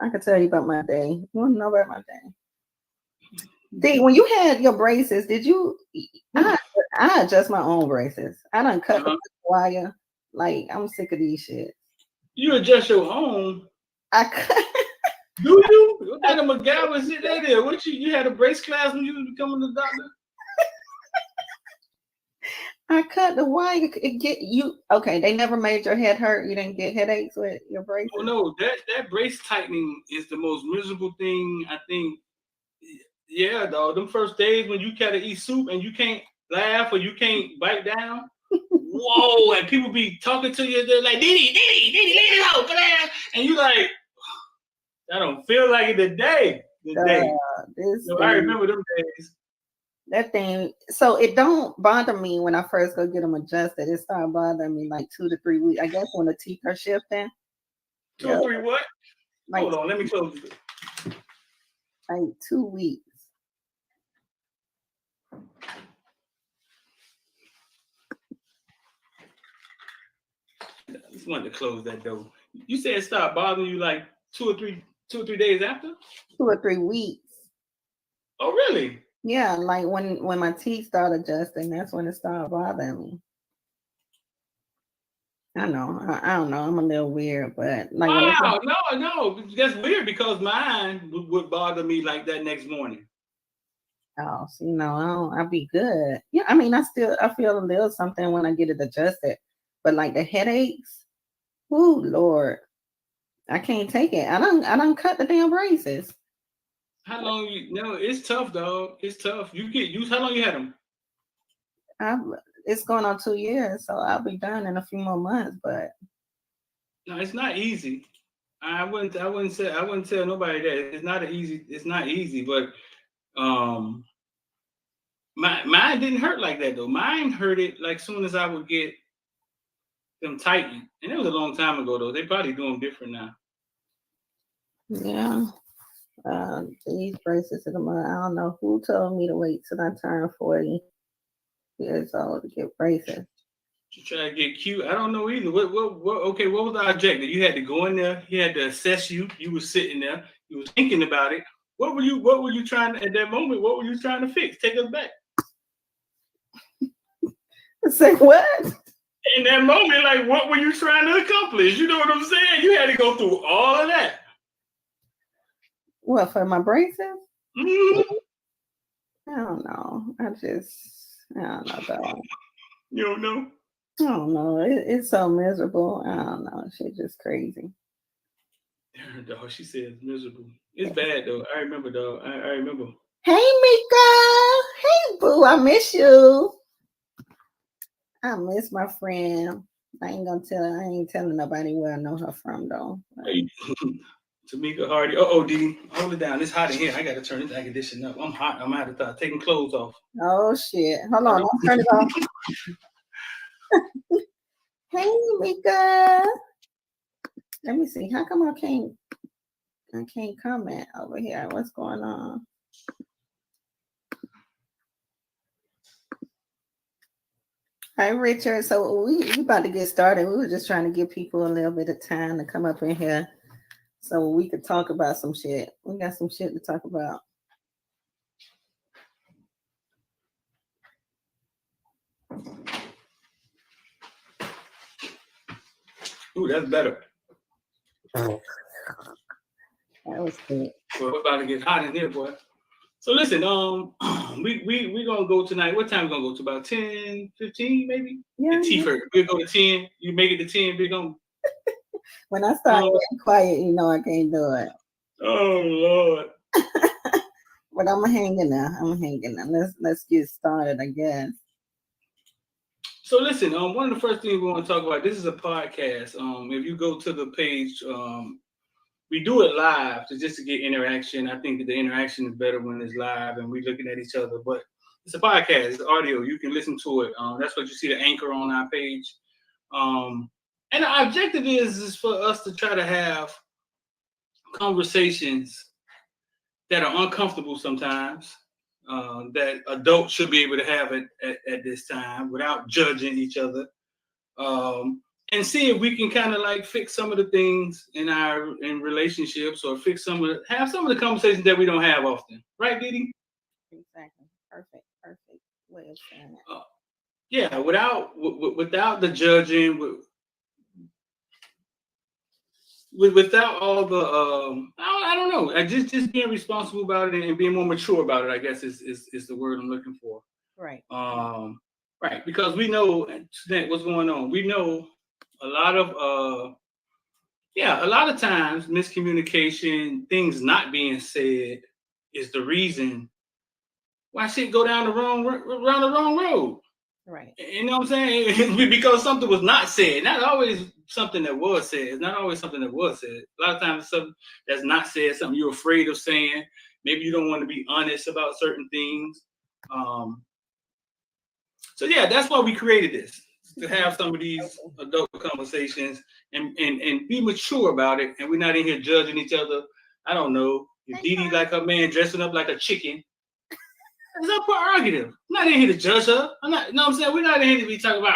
I could tell you about my day. You want to know about my day? When you had your braces, did you? I I adjust my own braces. I done cut the Uh-huh. wire. Like I'm sick of these shit. You adjust your own. I cut, Do you? What kind of McGowan shit that is? What you had a brace class when you was becoming a doctor? I cut the wire. It get you okay? They never made your head hurt. You didn't get headaches with your Oh braces. no, that brace tightening is the most miserable thing I think. Yeah, dog. Them first days when you gotta eat soup and you can't laugh or you can't bite down. Whoa, and people be talking to you, they're like, Diddy, leave it out, man. And you like, I don't feel like it today. Today. This No, I thing, remember them days. that thing. So it don't bother me when I first go get them adjusted. It started bothering me like 2 to 3 weeks. I guess when the teeth are shifting. Two or Yeah, three what? like Hold on, let me close it. like 2 weeks. I just wanted to close that door. You said it stopped bothering you like 2 or 3 days after? 2 or 3 weeks. Oh really? Yeah, like when my teeth start adjusting, that's when it started bothering me. I know. I don't know. I'm a little weird, but like when it's Wow, no. That's weird because mine would bother me like that next morning. oh, so, I'll be good. Yeah, I mean, I feel a little something when I get it adjusted, but like the headaches, oh Lord, I can't take it. I don't cut the damn braces. How long you no, it's tough, dog. It's tough. You get used how long you had them? I It's going on 2 years, so I'll be done in a few more months. But No, it's not easy. I wouldn't tell nobody that. It's not easy, but um mine didn't hurt like that though. Mine hurt it like soon as I would get them tightened. And it was a long time ago though. They probably do them different now. yeah, these braces in the month. I don't know who told me to wait till I turn 40 years old to get braces. To try to get cute. I don't know either. What okay, what was the objective? You had to go in there, he had to assess you. You were sitting there, you were thinking about it. What were you trying to, at that moment? What were you trying to fix? Take us back. Say what? In that moment, like what were you trying to accomplish? You know what I'm saying? You had to go through all of that. What for my braces? Mhm. I don't know. I don't know, dog. You don't know. I don't know. It's so miserable. I don't know. Shit just crazy. Dog, she said it's miserable. It's bad though. I remember, dog. I remember. Hey, Mika. Hey, boo. I miss you. I miss my friend. I ain't telling nobody where I know her from, though. Hey, Tamika Hardy. Oh, Dee, hold it down. It's hot in here. I got to turn this air conditioning up. I'm hot. I'm out of start taking clothes off. Oh, shit. Hold on. Hold Don't turn it off. Hey, Mika. Let me see. How come I can't comment over here? What's going on? Hi, Richard. So we about to get started. We were just trying to give people a little bit of time to come up in here so we could talk about some shit. We got some shit to talk about. Ooh, that's better. That was good. Well, we're about to get hot in here, boy. So listen, we gonna go tonight. What time we gonna go to? About 10, 15, maybe? Yeah. The T-Fert. We'll go to 10. You make it to 10, big on. When I start getting quiet, I can't do it. Oh Lord. But I'm hanging there. Let's get started, I guess. So listen, one of the first things we want to talk about, this is a podcast. If you go to the page, we do it live just to get interaction. I think that the interaction is better when it's live and we're looking at each other. But it's a podcast, it's audio. You can listen to it. That's what you see the anchor on our page. And the objective is for us to try to have conversations that are uncomfortable sometimes, that adults should be able to have at this time without judging each other. and see if we can kind of like fix some of the things in relationships, or have some of the conversations that we don't have often. Right, Didi? Exactly. Perfect. Perfect way of saying it. Yeah, without the judging, without all the I don't know, just being responsible about it and being more mature about it, I guess is the word I'm looking for. Right. Right, because we know what's going on. We know a lot of a lot of times miscommunication, things not being said, is the reason why shit go down the wrong road. Right. You know what I'm saying? Because something was not said. Not always something that was said. It's not always something that was said. A lot of times it's something that's not said, something you're afraid of saying. Maybe you don't want to be honest about certain things. So yeah, that's why we created this, to have some of these adult conversations and be mature about it. And we're not in here judging each other. I don't know. If Didi like her man dressing up like a chicken, it's our prerogative. I'm not in here to judge her. I'm not, you know what I'm saying? We're not in here to be talking about,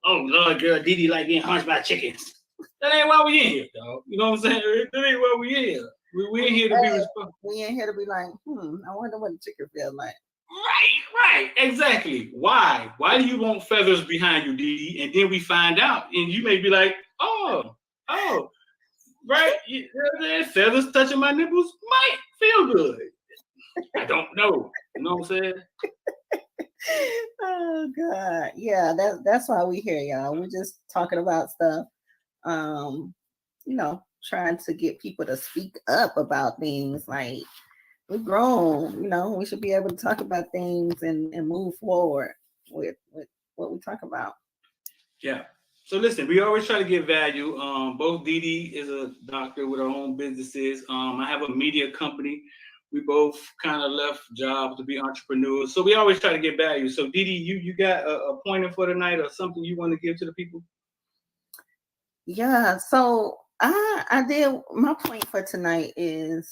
oh, Lord, girl, Didi like getting hunched by chickens. That ain't why we in here, dog. You know what I'm saying? That ain't why we in here. We in here to be responsible. We in here to be like, I wonder what the chicken feels like. Right, exactly. Why? Why do you want feathers behind you, Didi? And then we find out, and you may be like, oh, right? Feathers touching my nipples might feel good. I don't know. You know what I'm saying? Oh God. Yeah, that's why we here, y'all. We're just talking about stuff. Trying to get people to speak up about things. Like, we're grown, we should be able to talk about things and move forward with what we talk about. Yeah. So listen, we always try to give value. Both Didi is a doctor with her own businesses. I have a media company. We both kind of left jobs to be entrepreneurs. So we always try to get value. So Didi, you got a pointer for tonight or something you want to give to the people? Yeah. So I did, my point for tonight is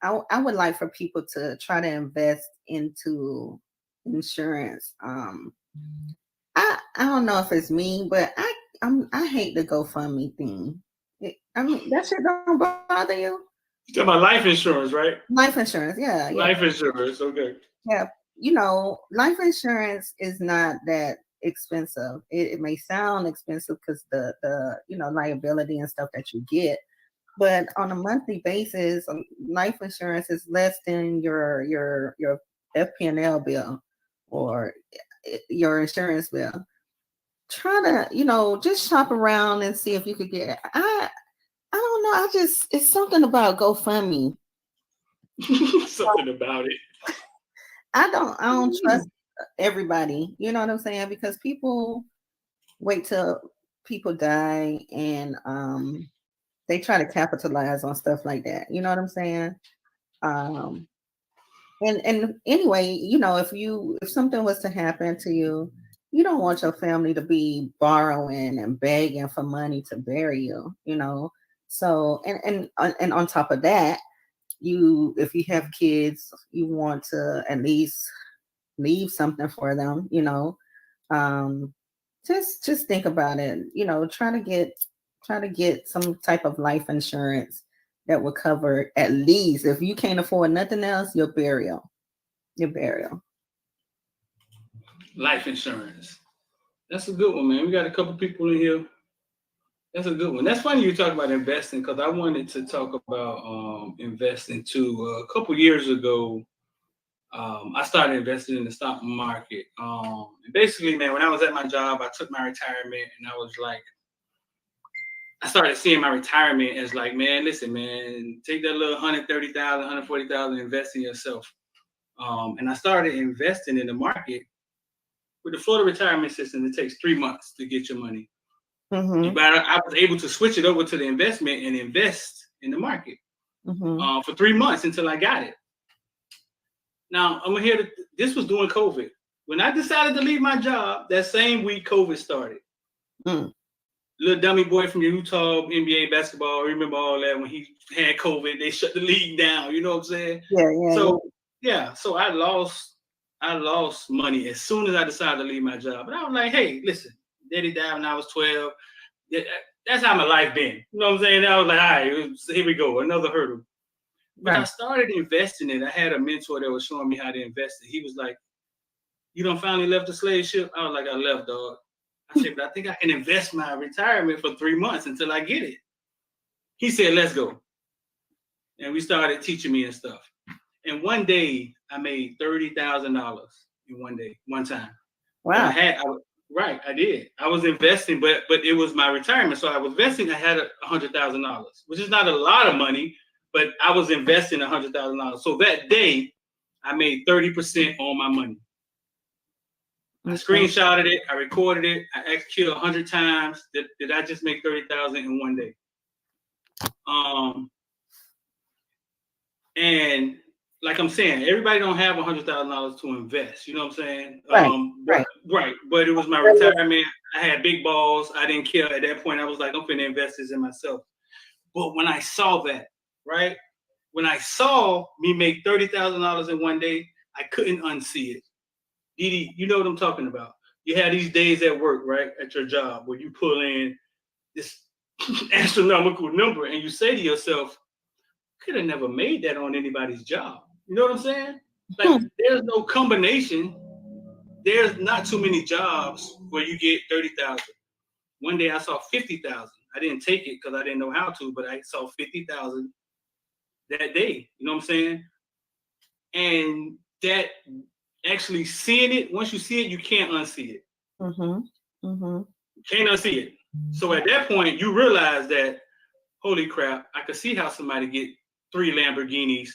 I would like for people to try to invest into insurance. I don't know if it's me, but I hate the GoFundMe thing. That shit don't bother you. You're talking about life insurance, right? Life insurance, yeah. Life insurance, okay. Yeah, life insurance is not that expensive. It may sound expensive because the liability and stuff that you get, but on a monthly basis, life insurance is less than your FP&L bill or your insurance bill. Try to just shop around and see if you could get. I don't know. It's something about GoFundMe. Something about it. I don't trust everybody. You know what I'm saying? Because people wait till people die and they try to capitalize on stuff like that. You know what I'm saying? And anyway, if something was to happen to you, you don't want your family to be borrowing and begging for money to bury you, So and on top of that, if you have kids, you want to at least leave something for them, just think about it, try to get some type of life insurance that will cover, at least if you can't afford nothing else, your burial. Life insurance. That's a good one, man. We got a couple people in here. That's a good one. That's funny you talk about investing, because I wanted to talk about investing too. A couple years ago, I started investing in the stock market. Basically, man, when I was at my job, I took my retirement, and I was like, I started seeing my retirement as like, man, listen, man, take that little $130,000, $140,000, invest in yourself. And I started investing in the market. With the Florida retirement system, it takes 3 months to get your money. Mm-hmm. But I was able to switch it over to the investment and invest in the market for 3 months until I got it. Now, I'm here. This was during COVID. When I decided to leave my job, that same week, COVID started. Little dummy boy from Utah, NBA basketball, remember all that when he had COVID, they shut the league down. You know what I'm saying? Yeah. So I lost money as soon as I decided to leave my job. But I was like, hey, listen, Daddy died when I was 12. That's how my life been. You know what I'm saying? I was like, all right, here we go, another hurdle. But I started investing it. I had a mentor that was showing me how to invest it. He was like, you done finally left the slave ship? I was like, I left, dog. I said, but I think I can invest my retirement for 3 months until I get it. He said, let's go. And we started teaching me and stuff. And one day I made $30,000 in one day, one time. Wow. I did. I was investing, but it was my retirement. So I was investing, I had $100,000, which is not a lot of money, but I was investing $100,000. So that day I made 30% on my money. I screenshotted it, I recorded it, I executed 100 times. Did I just make 30,000 in one day? And like I'm saying, everybody don't have $100,000 to invest. You know what I'm saying? Right. But it was my retirement. I had big balls. I didn't care at that point. I was like, I'm finna invest this in myself. But when I saw that, right? When I saw me make $30,000 in one day, I couldn't unsee it. Didi, you know what I'm talking about. You have these days at work, right? At your job where you pull in this astronomical number and you say to yourself, could have never made that on anybody's job. You know what I'm saying? Like there's no combination. There's not too many jobs where you get 30,000. One day I saw 50,000. I didn't take it because I didn't know how to, but I saw 50,000 that day. You know what I'm saying? And that actually seeing it, once you see it, you can't unsee it. You can't unsee it. So at that point, you realize that, holy crap, I could see how somebody get 3 Lamborghinis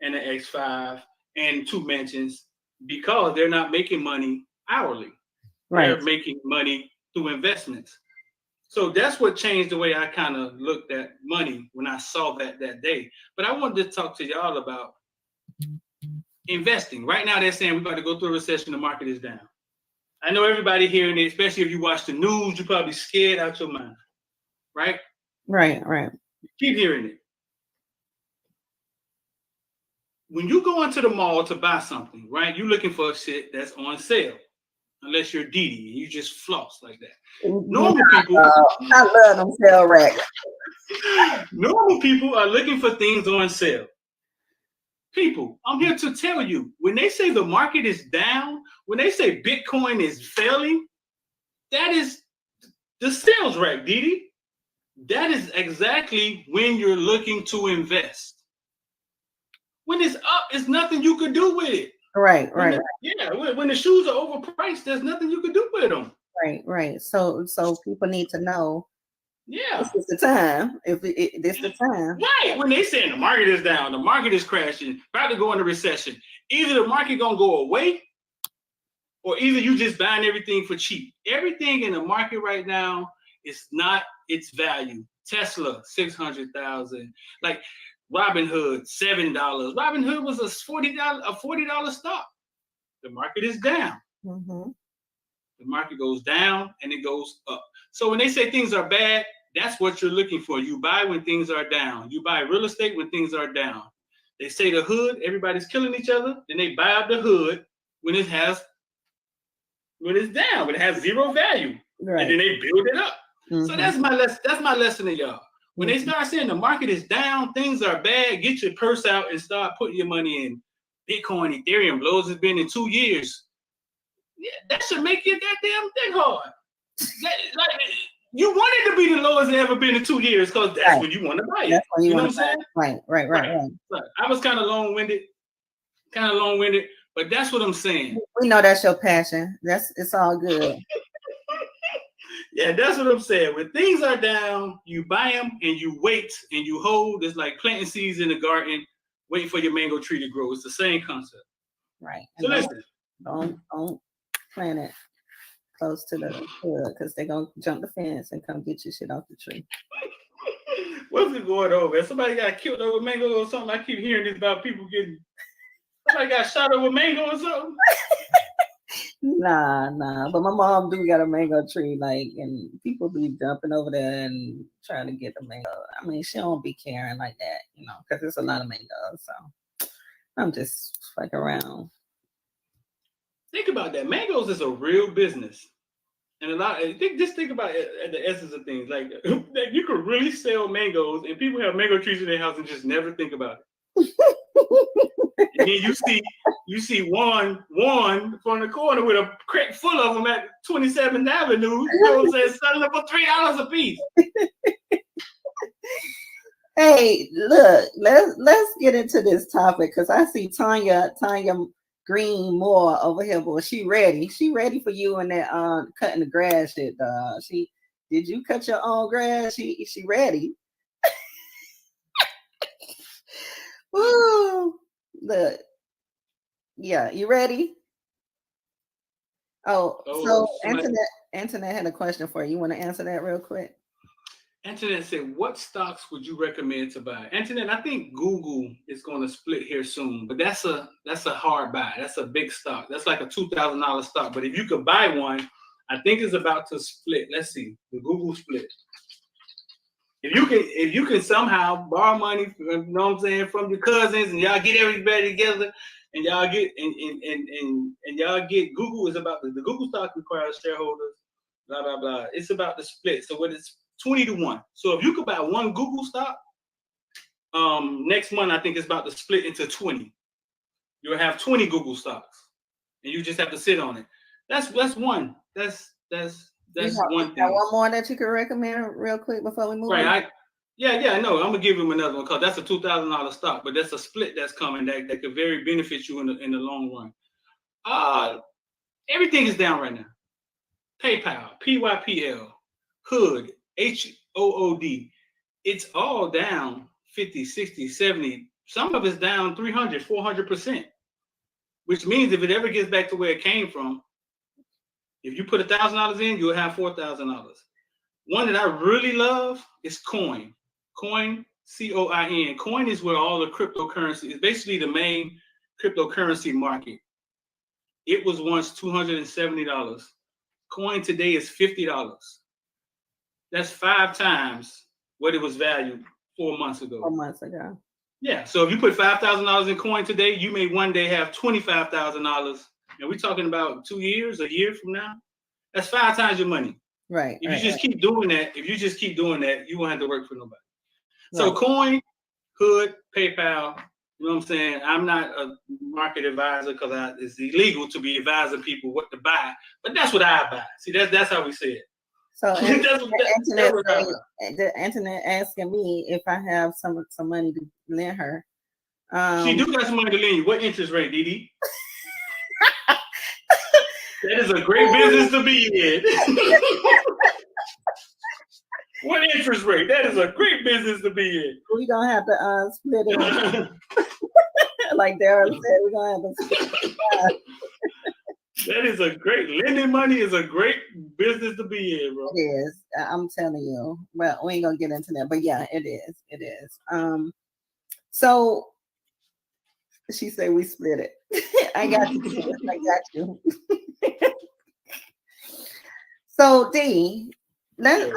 and an X5 and 2 mansions because they're not making money hourly. Right. They're making money through investments. So that's what changed the way I kind of looked at money when I saw that day. But I wanted to talk to y'all about investing. Right now, they're saying we're about to go through a recession. The market is down. I know everybody hearing it, especially if you watch the news, you're probably scared out your mind. Right? Right. Keep hearing it. When you go into the mall to buy something, right, you're looking for shit that's on sale. Unless you're Didi and you just floss like that. Normal people, I love them sale racks. Normal people are looking for things on sale. People, I'm here to tell you, when they say the market is down, when they say Bitcoin is failing, that is the sales rack, Didi. That is exactly when you're looking to invest. When it's up, it's nothing you could do with it. Right. When the shoes are overpriced, there's nothing you can do with them. Right. So people need to know. Yeah, this is the time. This is the time. Right. When they saying the market is down, the market is crashing, about to go into recession. Either the market gonna go away, or either you just buying everything for cheap. Everything in the market right now is not its value. Tesla, 600,000. Like Robinhood, $7. Robinhood was a $40 stock. The market is down. The market goes down and it goes up. So when they say things are bad, that's what you're looking for. You buy when things are down. You buy real estate when things are down. They say the hood, everybody's killing each other. Then they buy up the hood when it's down, when it has zero value. Right. And then they build it up. So that's my lesson to y'all. When they start saying the market is down, things are bad, get your purse out and start putting your money in Bitcoin, Ethereum, lowest it's been in 2 years. Yeah, that should make you goddamn think hard. You want it to be the lowest it ever been in 2 years because that's when you want to buy it. You know what I'm saying? Right. I was kind of long-winded, but that's what I'm saying. We know that's your passion. It's all good. Yeah, that's what I'm saying. When things are down, you buy them and you wait and you hold. It's like planting seeds in the garden, waiting for your mango tree to grow. It's the same concept. Right. So listen. Don't plant it close to the hood because they're going to jump the fence and come get your shit off the tree. What's it going on, man? Somebody got killed over mango or something? I keep hearing this about people getting... Somebody got shot over mango or something? Nah. But my mom do got a mango tree, and people be jumping over there and trying to get the mango. I mean, she don't be caring like that, because there's a lot of mangoes. So I'm just fucking around. Think about that. Mangoes is a real business. And a lot, just think about it, at the essence of things. Like you could really sell mangoes, and people have mango trees in their house and just never think about it. And then you see one from the corner with a crate full of them at 27th Avenue. You know what I'm saying? Selling them for $3 a piece. Hey, look, let's get into this topic because I see Tanya Green Moore over here, boy. She ready for you and that cutting the grass shit. Did you cut your own grass? She ready. Woo! Look, yeah, you ready? So Antoinette had a question for you. You want to answer that real quick? Antoinette said, what stocks would you recommend to buy? Antoinette, I think Google is going to split here soon, but that's a hard buy. That's a big stock. That's like a $2,000 stock. But if you could buy one, I think it's about to split. Let's see, the Google split. If you can somehow borrow money, you know what I'm saying, from your cousins, and y'all get everybody together, and y'all get and y'all get Google is about the Google stock requires shareholders, blah blah blah. It's about the split. So what it's 20-1. So if you could buy one Google stock, next month I think it's about to split into 20. You'll have 20 Google stocks, and you just have to sit on it. That's one. That's one thing. One more that you could recommend real quick before we move on? I know. I'm gonna give him another one because that's a $2,000 stock, but that's a split that's coming that could very benefit you in the long run. Everything is down right now. PayPal, PYPL, Hood, HOOD. It's all down 50, 60, 70. Some of it's down 300, 400%, which means if it ever gets back to where it came from, if you put $1,000 in, you'll have $4,000. One that I really love is Coin. Coin, COIN. Coin is where all the cryptocurrency is, basically the main cryptocurrency market. It was once $270. Coin today is $50. That's 5 times what it was valued 4 months ago. 4 months ago. Yeah. So if you put $5,000 in Coin today, you may one day have $25,000. And we're talking about 2 years, a year from now. That's 5 times your money. Right. If you just keep doing that, you won't have to work for nobody. Right. So Coin, Hood, PayPal, you know what I'm saying? I'm not a market advisor because it's illegal to be advising people what to buy, but that's what I buy. See, that's how we say it. So the internet asking me if I have some money to lend her. She do got some money to lend you. What interest rate, Didi? That is a great business to be in. What interest rate? That is a great business to be in. We're going to have to split it. Like Daryl said, we're going to have to split it. That is a great, lending money is a great business to be in, bro. It is. I'm telling you. Well, we ain't going to get into that, but yeah, it is. It is. So she said we split it. I got you. I got you. So D, let's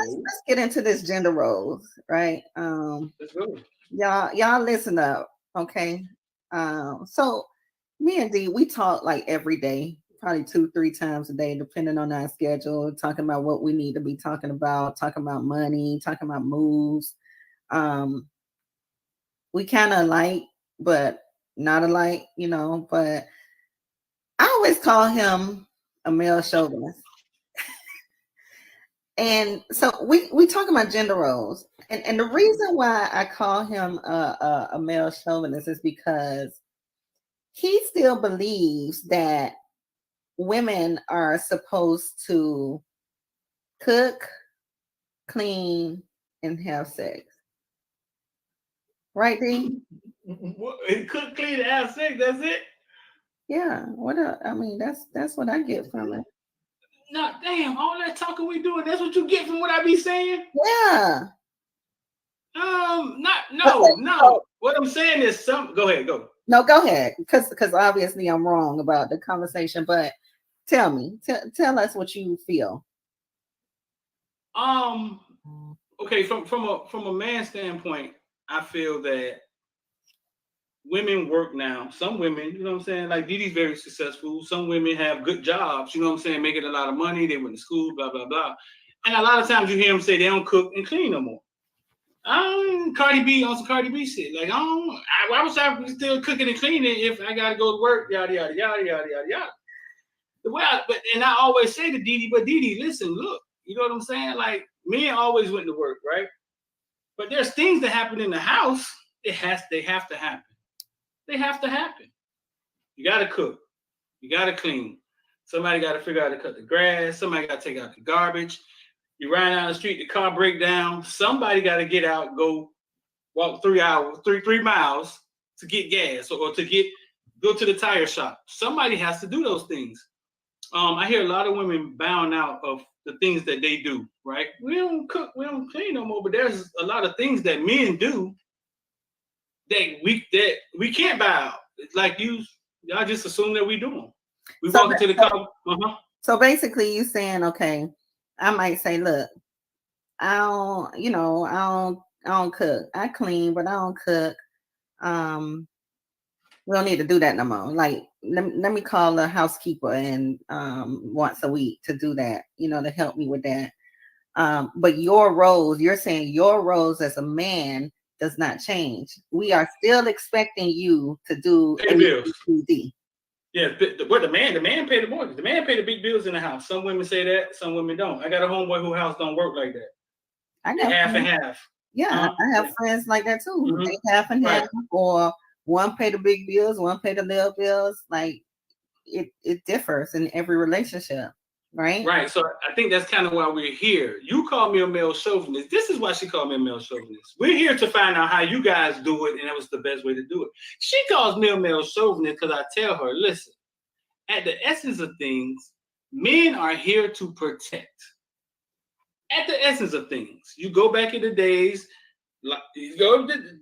get into this gender roles, right? Let's go. Y'all listen up, okay? So me and D, we talk like every day, probably 2-3 times a day, depending on our schedule, talking about what we need to be talking about money, talking about moves. We kind of alike, but not alike, you know, but I always call him a male chauvinist. And so we talk about gender roles, and the reason why I call him a male chauvinist is because he still believes that women are supposed to cook, clean, and have sex. Right, D? Cook, clean, and have sex. That's it. Yeah. That's what I get from it. No, damn, all that talking we doing, that's what you get from what I be saying? Yeah. No. What I'm saying is go ahead, go. No, go ahead. Because obviously I'm wrong about the conversation, but tell me, tell us what you feel. Okay, from a man's standpoint, I feel that women work now. Some women, you know what I'm saying? Like Didi's very successful. Some women have good jobs, you know what I'm saying? Making a lot of money. They went to school, blah, blah, blah. And a lot of times you hear them say they don't cook and clean no more. Cardi B on some Cardi B shit. Like, why was I still cooking and cleaning if I got to go to work? Yada, yada, yada, yada, yada, yada. And I always say to Didi, but Didi, listen, look, you know what I'm saying? Like, men always went to work, right? But there's things that happen in the house. They have to happen. They have to happen. You got to cook. You got to clean. Somebody got to figure out how to cut the grass. Somebody got to take out the garbage. You ride down the street, the car break down. Somebody got to get out, go walk 3 miles to get gas or to go to the tire shop. Somebody has to do those things. I hear a lot of women bound out of the things that they do, right? We don't cook, we don't clean no more, but there's a lot of things that men do that we can't buy out. It's like y'all just assume that we do them. We walk into the car. So basically you saying, okay, I might say, look, I don't cook. I clean, but I don't cook. We don't need to do that no more. Like, let me call the housekeeper and once a week to do that, to help me with that. But you're saying your roles as a man does not change. We are still expecting you to do ABCD. Yeah, but the man pay the mortgage. The man pay the big bills in the house. Some women say that, some women don't. I got a homeboy whose house don't work like that. I got half and half. Yeah, I have friends like that too. Mm-hmm. They half and half, or one pay the big bills, one pay the little bills. Like it differs in every relationship, right? Right. So I think that's kind of why we're here. You call me a male chauvinist. This is why she called me a male chauvinist. We're here to find out how you guys do it, and that was the best way to do it. She calls me a male chauvinist because I tell her, listen, at the essence of things, men are here to protect. At the essence of things, you go back in the days, like you go to the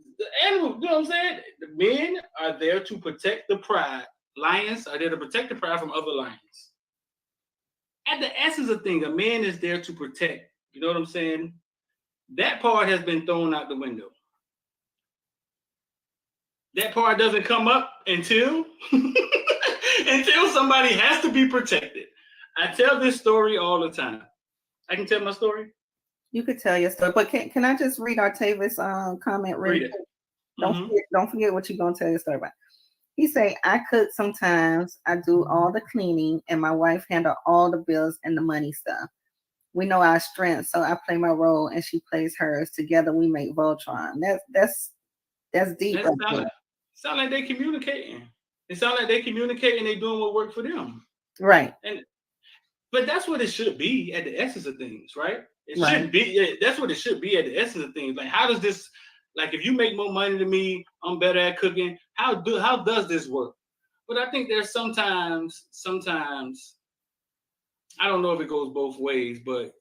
animal, you know what I'm saying? The men are there to protect the pride. Lions are there to protect the pride from other lions. At the essence of things, a man is there to protect. You know what I'm saying? That part has been thrown out the window. That part doesn't come up until somebody has to be protected. I tell this story all the time. I can tell my story. You could tell your story, but can I just read Octavius' comment? Read it. Don't forget what you're gonna tell your story about. He say, I cook sometimes. I do all the cleaning, and my wife handle all the bills and the money stuff. We know our strengths, so I play my role, and she plays hers. Together, we make Voltron. That's deep. Sound like they communicating. It sounds like they communicating. They doing what worked for them. Right. But that's what it should be at the essence of things, right? It should be. That's what it should be at the essence of things. Like, how does this? Like, if you make more money than me, I'm better at cooking. How does this work? But I think there's sometimes I don't know if it goes both ways, but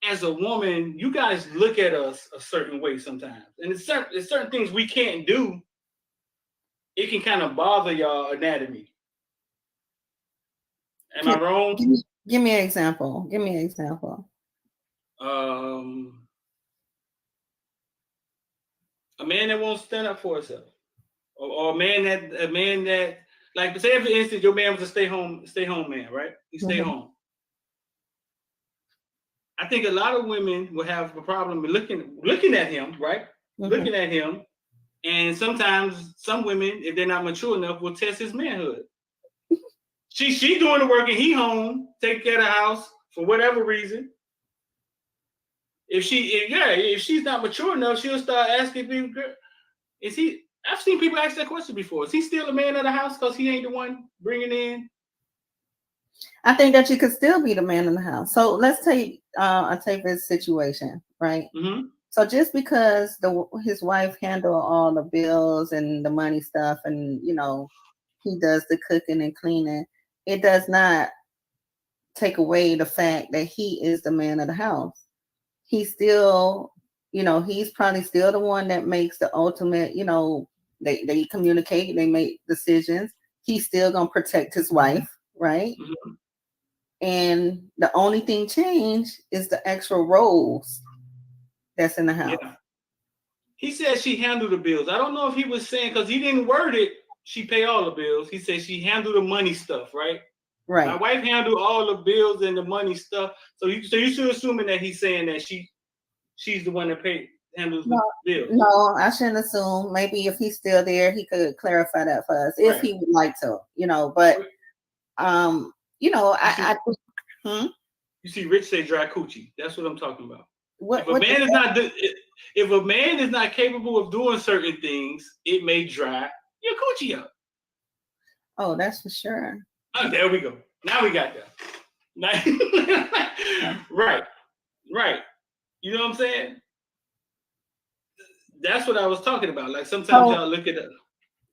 as a woman, you guys look at us a certain way sometimes, and it's certain things we can't do. It can kind of bother y'all anatomy. Am I wrong? Give me an example. A man that won't stand up for himself, or a man that, like, say for instance, your man was a stay home man, right? He stay home. I think a lot of women will have a problem with looking at him, right? Mm-hmm. Looking at him, and sometimes some women, if they're not mature enough, will test his manhood. She doing the work and he home, taking care of the house for whatever reason. If she's not mature enough, she'll start asking people, I've seen people ask that question before. Is he still a man of the house because he ain't the one bringing in? I think that you could still be the man in the house. So let's take Octavius' situation, right? Mm-hmm. So just because his wife handle all the bills and the money stuff, and he does the cooking and cleaning, it does not take away the fact that he is the man of the house. He's still, he's probably still the one that makes the ultimate, they communicate, they make decisions. He's still going to protect his wife, right? Mm-hmm. And the only thing changed is the actual roles that's in the house. He said she handled the bills. I don't know if he was saying, because he didn't word it, she pay all the bills. He said she handled the money stuff, right? Right. My wife handled all the bills and the money stuff. So you should assuming that he's saying that she's the one that handles the bills. No, I shouldn't assume. Maybe if he's still there, he could clarify that for us if he would like to, but You see Rich say dry coochie. That's what I'm talking about. If a man is not capable of doing certain things, it may dry your coochie up. Oh, that's for sure. Oh, there we go. Now we got that. Right. You know what I'm saying? That's what I was talking about. Like sometimes y'all look at it.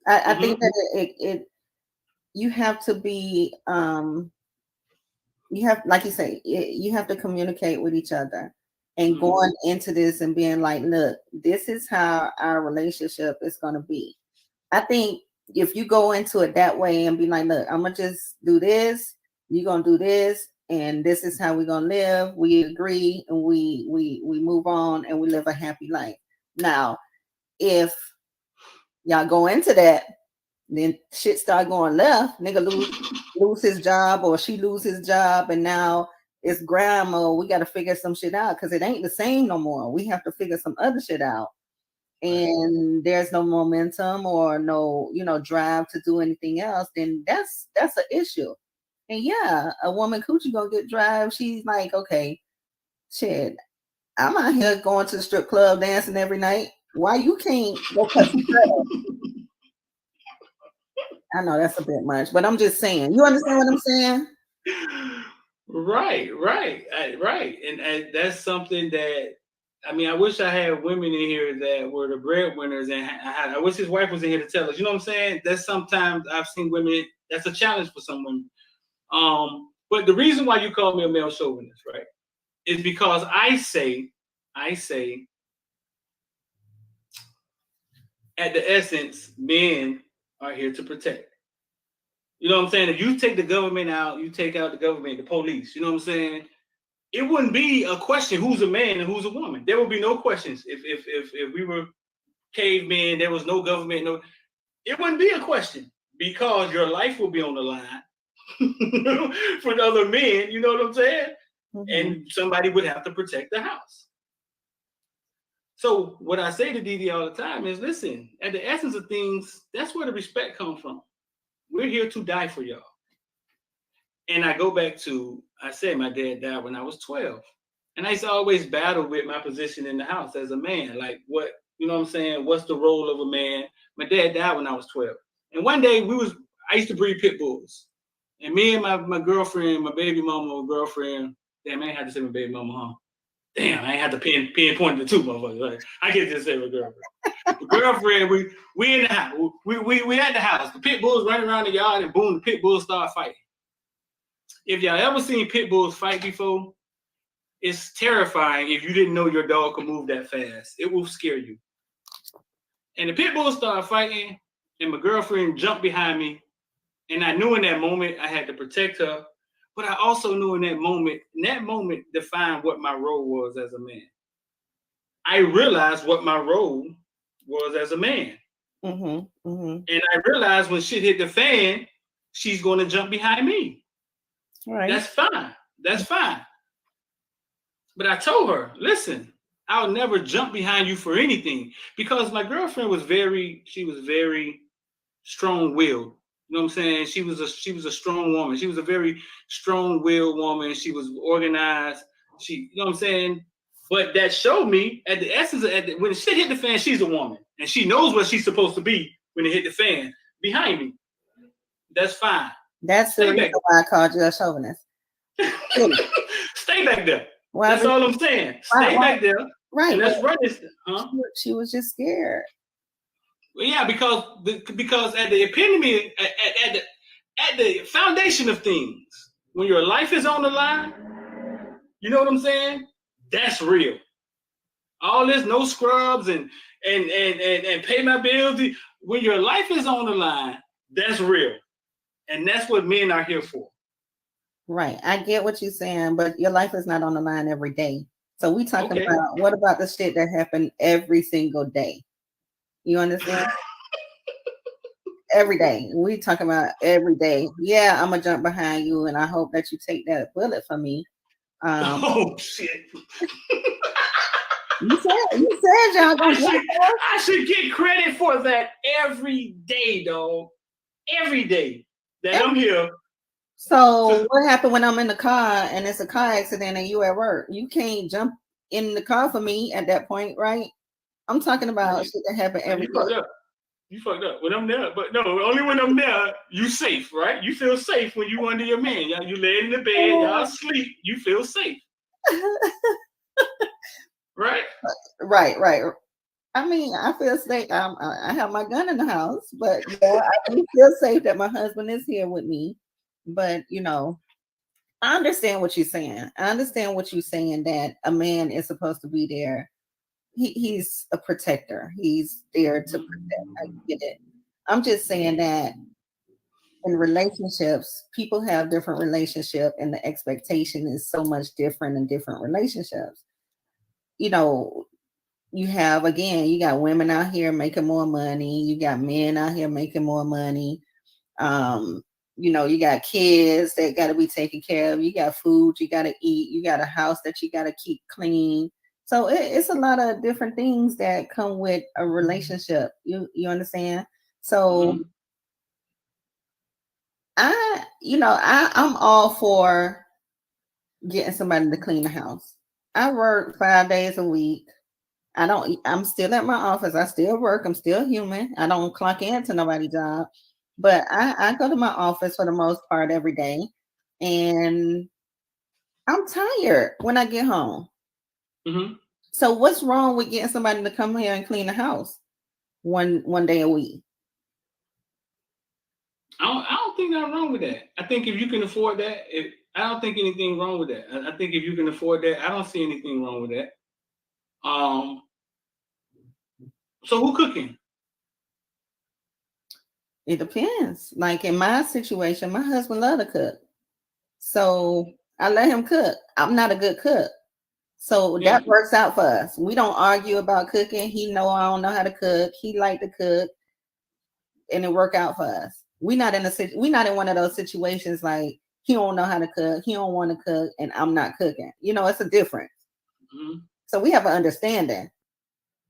I think that you have to be you have, like you say, you have to communicate with each other and going into this and being like, look, this is how our relationship is going to be. I think if you go into it that way and be like, look, I'm going to just do this, you're going to do this, and this is how we're going to live. We agree and we move on and we live a happy life. Now, if y'all go into that, then shit start going left. Nigga lose his job or she lose his job, and now it's grandma. We got to figure some shit out because it ain't the same no more. We have to figure some other shit out, and there's no momentum or no drive to do anything else. Then that's an issue. And yeah, a woman coochie gonna get drive. She's like, okay, shit, I'm out here going to the strip club dancing every night. Why you can't go cut some grass? I know that's a bit much, but I'm just saying. You understand what I'm saying? Right. And that's something that, I mean, I wish I had women in here that were the breadwinners, and I wish his wife was in here to tell us. You know what I'm saying? That's sometimes I've seen women. That's a challenge for some women. But the reason why you call me a male chauvinist, right, is because I say, at the essence, men are here to protect. You know what I'm saying? If you take the government out, you take out the government, the police, you know what I'm saying? It wouldn't be a question who's a man and who's a woman. There would be no questions. If we were cavemen, there was no government, it wouldn't be a question because your life will be on the line for the other men, you know what I'm saying? Mm-hmm. And somebody would have to protect the house. So what I say to Didi all the time is, listen, at the essence of things, that's where the respect comes from. We're here to die for y'all. And I go back to, I said my dad died when I was 12. And I used to always battle with my position in the house as a man. Like what, you know what I'm saying? What's the role of a man? My dad died when I was 12. And one day I used to breed pit bulls. And me and my girlfriend, my baby mama girlfriend, damn, I ain't had to say my baby mama, huh? Damn, I ain't had to pinpoint the two motherfuckers. Like, I can't just say my girlfriend. The girlfriend, we in the house. We at the house. The pit bulls running around the yard, and boom, the pit bulls start fighting. If y'all ever seen pit bulls fight before, it's terrifying if you didn't know your dog could move that fast. It will scare you. And the pit bulls started fighting, and my girlfriend jumped behind me. And I knew in that moment I had to protect her. But I also knew in that moment defined what my role was as a man. I realized what my role was as a man. Mm-hmm, mm-hmm. And I realized when shit hit the fan, she's going to jump behind me. All right. That's fine. But I told her, listen, I'll never jump behind you for anything, because my girlfriend was very strong-willed. You know what I'm saying? She was a strong woman. She was a very strong-willed woman. She was organized. You know what I'm saying? But that showed me at the essence when shit hit the fan, she's a woman. And she knows what she's supposed to be when it hit the fan behind me. That's fine. That's the reason why I called you a chauvinist. Stay back there. That's all I'm saying. Stay back there. Right. And let's run this. Huh? She was just scared. Well, yeah, because at the epitome, at the foundation of things, when your life is on the line, you know what I'm saying? That's real. All this no scrubs and pay my bills. When your life is on the line, that's real, and that's what men are here for. Right. I get what you're saying, but your life is not on the line every day. So we talking Okay. about what about the shit that happened every single day? You understand? Every day. We talking about every day. Yeah, I'm gonna jump behind you, and I hope that you take that bullet for me. Oh shit! You said y'all gonna jump. I should get credit for that every day, dog. Every day that I'm here. So what happened when I'm in the car and it's a car accident and you at work? You can't jump in the car for me at that point, right? I'm talking about shit that happen every day. You fucked up when I'm there, but no, only when I'm there, you safe, right? You feel safe when you under your man. Y'all, you lay in the bed, y'all sleep, you feel safe. Right? Right. I mean, I feel safe. I have my gun in the house, but yeah, I do feel safe that my husband is here with me. But I understand what you're saying. I understand what you're saying that a man is supposed to be there. He's a protector. He's there to protect. I get it. I'm just saying that in relationships, people have different relationship, and the expectation is so much different in different relationships. You know, you got women out here making more money. You got men out here making more money. You got kids that got to be taken care of. You got food you got to eat. You got a house that you got to keep clean. So it's a lot of different things that come with a relationship. You understand? So I'm all for getting somebody to clean the house. I work 5 days a week. I'm still at my office. I still work. I'm still human. I don't clock into nobody's job. But I go to my office for the most part every day. And I'm tired when I get home. Mm-hmm. So what's wrong with getting somebody to come here and clean the house one day a week? I don't think nothing wrong with that. I think if you can afford that, I don't think anything wrong with that. I think if you can afford that, I don't see anything wrong with that. So who cooking? It depends. Like in my situation, my husband love to cook. So I let him cook. I'm not a good cook. So that works out for us. We don't argue about cooking. He know I don't know how to cook. He like to cook, and it work out for us. We're not in one of those situations like he don't know how to cook, he don't want to cook, and I'm not cooking. It's a difference. Mm-hmm. So we have an understanding,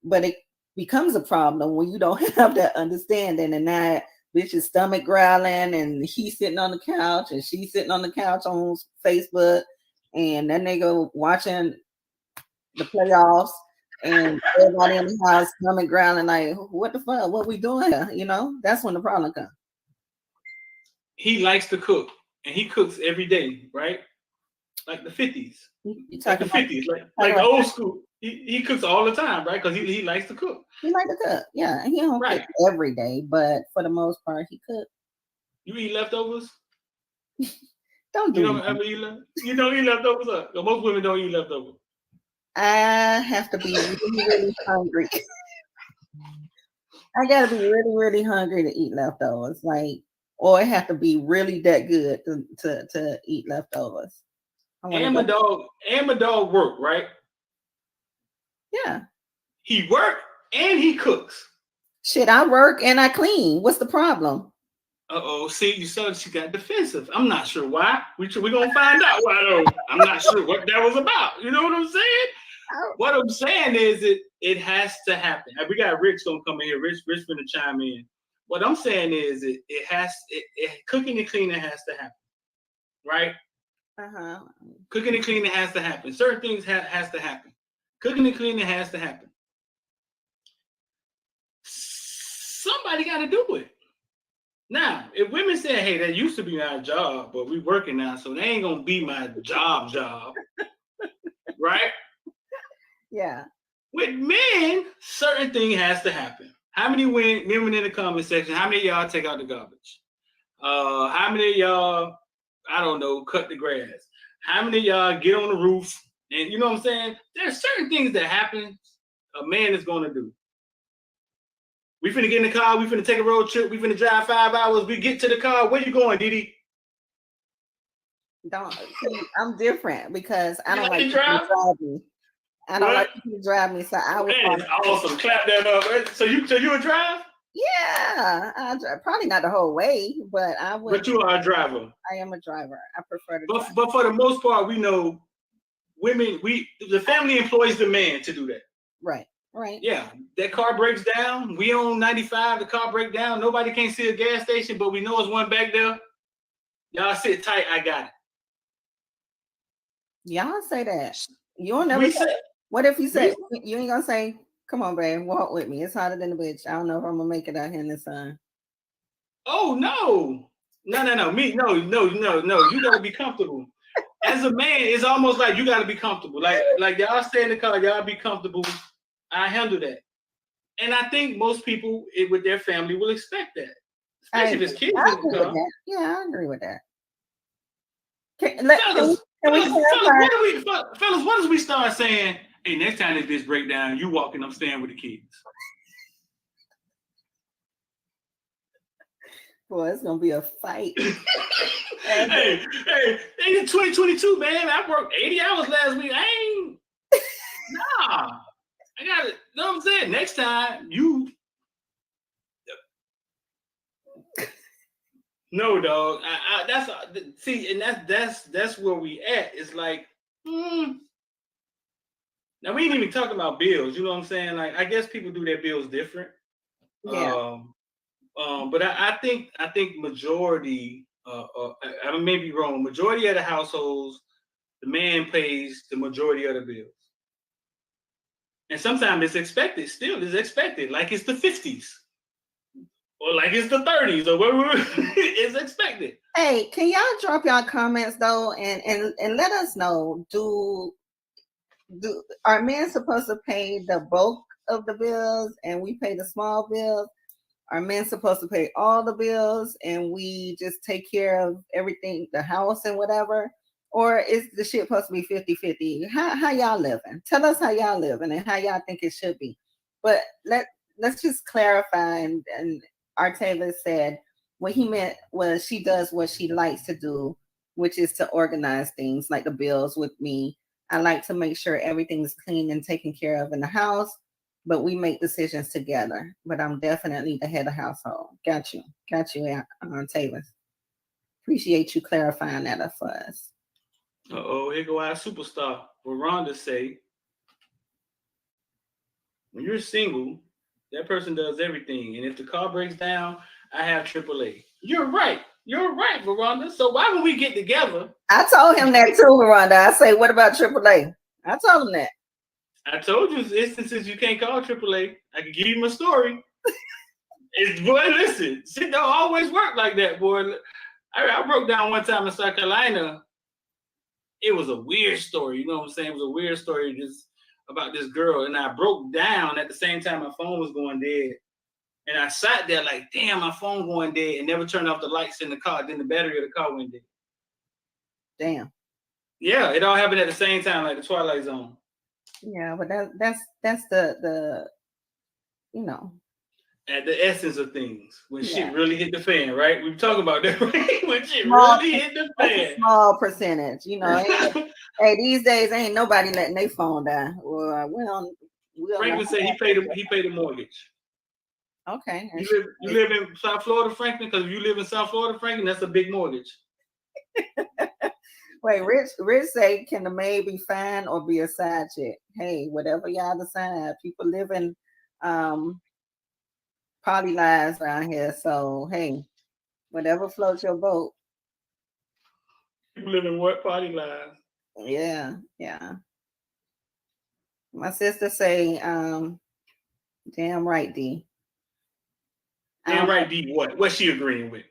but it becomes a problem when you don't have that understanding, and that bitch's stomach growling, and he's sitting on the couch, and she's sitting on the couch on Facebook, and that nigga watching the playoffs, and everybody in the house stomach growling like, what the fuck? What we doing here? That's when the problem comes. He likes to cook, and he cooks every day, right? Like the 50s. Like the 50s, like the old school. He cooks all the time, right? Because he likes to cook. He likes to cook, yeah. He don't cook every day, but for the most part, he cooks. You eat leftovers? Don't do you don't ever eat You don't eat leftovers? Most women don't eat leftovers. I have to be really, really hungry. I gotta be really, really hungry to eat leftovers, or it have to be really that good to eat leftovers. And my dog work, right? Yeah. He work and he cooks. Shit, I work and I clean. What's the problem? See, you saw she got defensive. I'm not sure why. We're gonna find out why though. I'm not sure what that was about. You know what I'm saying? What I'm saying is it has to happen. We got Rich gonna come in here. Rich gonna chime in. What I'm saying is cooking and cleaning has to happen, right? Cooking and cleaning has to happen. Certain things has to happen. Cooking and cleaning has to happen. Somebody got to do it. Now, if women say, "Hey, that used to be my job, but we working now, so they ain't gonna be my job," right? Yeah. With men, certain thing has to happen. How many women in the comment section? How many of y'all take out the garbage? How many of y'all, I don't know, cut the grass? How many of y'all get on the roof? And you know what I'm saying? There's certain things that happen a man is gonna do. We finna get in the car. We finna take a road trip. We finna drive 5 hours. We get to the car. Where you going, Didi? I'm different because I don't like to drive me. I don't like people to drive me, so I would. That is awesome. Clap that up. So you would drive? Yeah, I drive. Probably not the whole way, but I would. But you are a driver. I am a driver. I prefer to drive. But for the most part, we know women. The family employs the man to do that. Right. Right. Yeah, that car breaks down. We own 95. The car breaks down. Nobody can see a gas station, but we know it's one back there. Y'all sit tight. I got it. Y'all say that. You don't never say. What if you say you ain't gonna say, "Come on, babe, walk with me. It's hotter than the bitch. I don't know if I'm gonna make it out here in the sun." Oh no. Me, no. You gotta be comfortable. As a man, it's almost like you gotta be comfortable. Like y'all stay in the car, y'all be comfortable. I handle that. And I think most people with their family will expect that. Especially if it's kids in the car. Yeah, I agree with that. Fellas, what if we start saying, hey, next time this bitch break down, you walking, I'm staying with the kids? Boy, it's gonna be a fight. hey, it's 2022, man. I worked 80 hours last week. Nah. I got it. You know what I'm saying? Next time you no, dog. That's where we at. It's like, now we ain't even talking about bills. You know what I'm saying? Like, I guess people do their bills different. Yeah. But I think majority. I may be wrong. Majority of the households, the man pays the majority of the bills. And sometimes it's expected, still is expected, like it's the 50s or like it's the 30s or whatever it's expected. Hey, can y'all drop y'all comments though and let us know, are men supposed to pay the bulk of the bills and we pay the small bills? Are men supposed to pay all the bills and we just take care of everything, the house and whatever? Or is the shit supposed to be 50-50? How y'all living? Tell us how y'all living and how y'all think it should be. But let's just clarify. And Arteva said what he meant was she does what she likes to do, which is to organize things like the bills with me. I like to make sure everything's clean and taken care of in the house, but we make decisions together. But I'm definitely the head of household. Got you, Taylor. Appreciate you clarifying that for us. Here go our superstar. Rhonda say, when you're single, that person does everything. And if the car breaks down, I have AAA. You're right, Rhonda. So why would we get together? I told him that too, Rhonda. I say, what about AAA? I told him that. I told you instances you can't call AAA. I can give you my story. Boy, listen, shit don't always work like that, boy. I broke down one time in South Carolina. It was a weird story, you know what I'm saying? It was a weird story just about this girl, and I broke down at the same time my phone was going dead. And I sat there like, damn, my phone going dead, and never turned off the lights in the car. Then the battery of the car went dead. Damn. Yeah, it all happened at the same time, like the Twilight Zone. Yeah, but that's the you know. At the essence of things, when shit really hit the fan, right? We talk about that, right? When shit really hit the fan. Small percentage, you know. Hey, these days ain't nobody letting their phone die. Well, Franklin said he paid a mortgage. Okay. You live in South Florida, Franklin? Because if you live in South Florida, Franklin, that's a big mortgage. Wait, Rich say, can the maid be fine or be a side chick? Hey, whatever y'all decide. People live in poly lives around here. So hey, whatever floats your boat. You live in what party lives? Yeah. My sister say, damn right, D. Damn right, D. What's she agreeing with?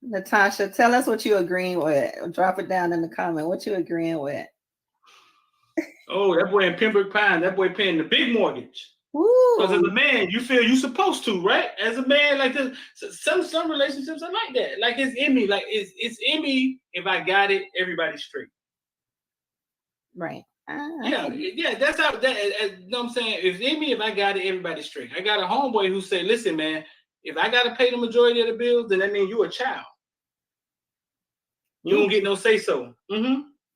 Natasha, tell us what you agreeing with. Drop it down in the comment. What you agreeing with? Oh, that boy in Pembroke Pines, that boy paying the big mortgage. Because as a man, you feel you're supposed to, right? As a man, like this, some relationships are like that. Like it's in me. Like it's in me. If I got it, everybody's straight. Right. Yeah. That's how. You know what I'm saying? It's in me. If I got it, everybody's straight. I got a homeboy who said, "Listen, man, if I got to pay the majority of the bills, then that means you a child. You don't get no say so."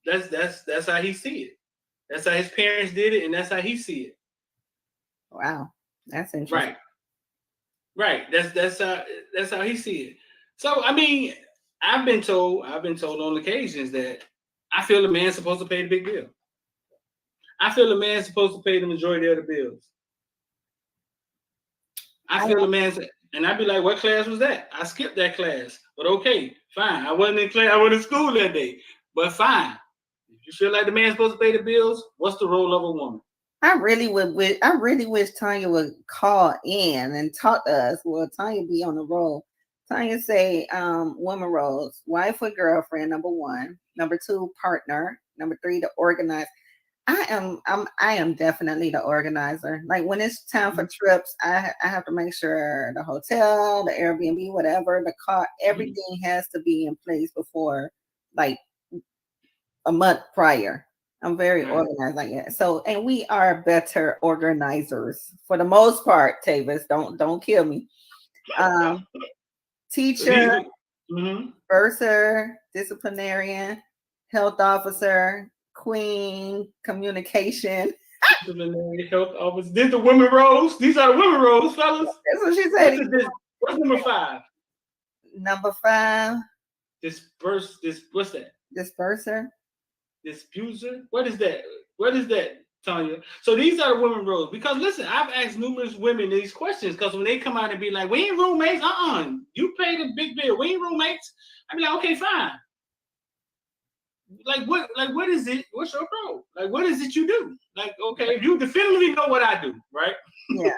That's how he see it. That's how his parents did it, and that's how he see it. Wow, that's interesting. Right. That's how he see it. So I mean, I've been told on occasions that I feel the man's supposed to pay the big bill. I feel the man's supposed to pay the majority of the bills. I feel the man's, and I'd be like, what class was that? I skipped that class. But okay, fine. I wasn't in class, I wasn't in school that day. But fine. If you feel like the man's supposed to pay the bills, what's the role of a woman? I really wish Tanya would call in and talk to us. Well, Tanya be on the roll. Tanya say, women roles, wife or girlfriend, number one. Number two, partner. Number three, the organizer. I am definitely the organizer. Like when it's time for trips, I have to make sure the hotel, the Airbnb, whatever, the car, everything has to be in place before like a month prior. I'm very organized like that. So, and we are better organizers for the most part. Tavis, don't kill me. Teacher, bursar, disciplinarian, health officer, queen, communication. Disciplinary, health officer. These the women roles. These are the women roles, fellas. That's what she said. What's number 5? Number 5. What's that? Disperser. Dispuser? What is that? What is that, Tanya? So these are the women roles. Because listen, I've asked numerous women these questions because when they come out and be like, we ain't roommates, you pay the big bill, we ain't roommates. I be like, okay, fine. Like what is it? What's your role? Like what is it you do? Like, okay, you definitively know what I do, right? Yeah.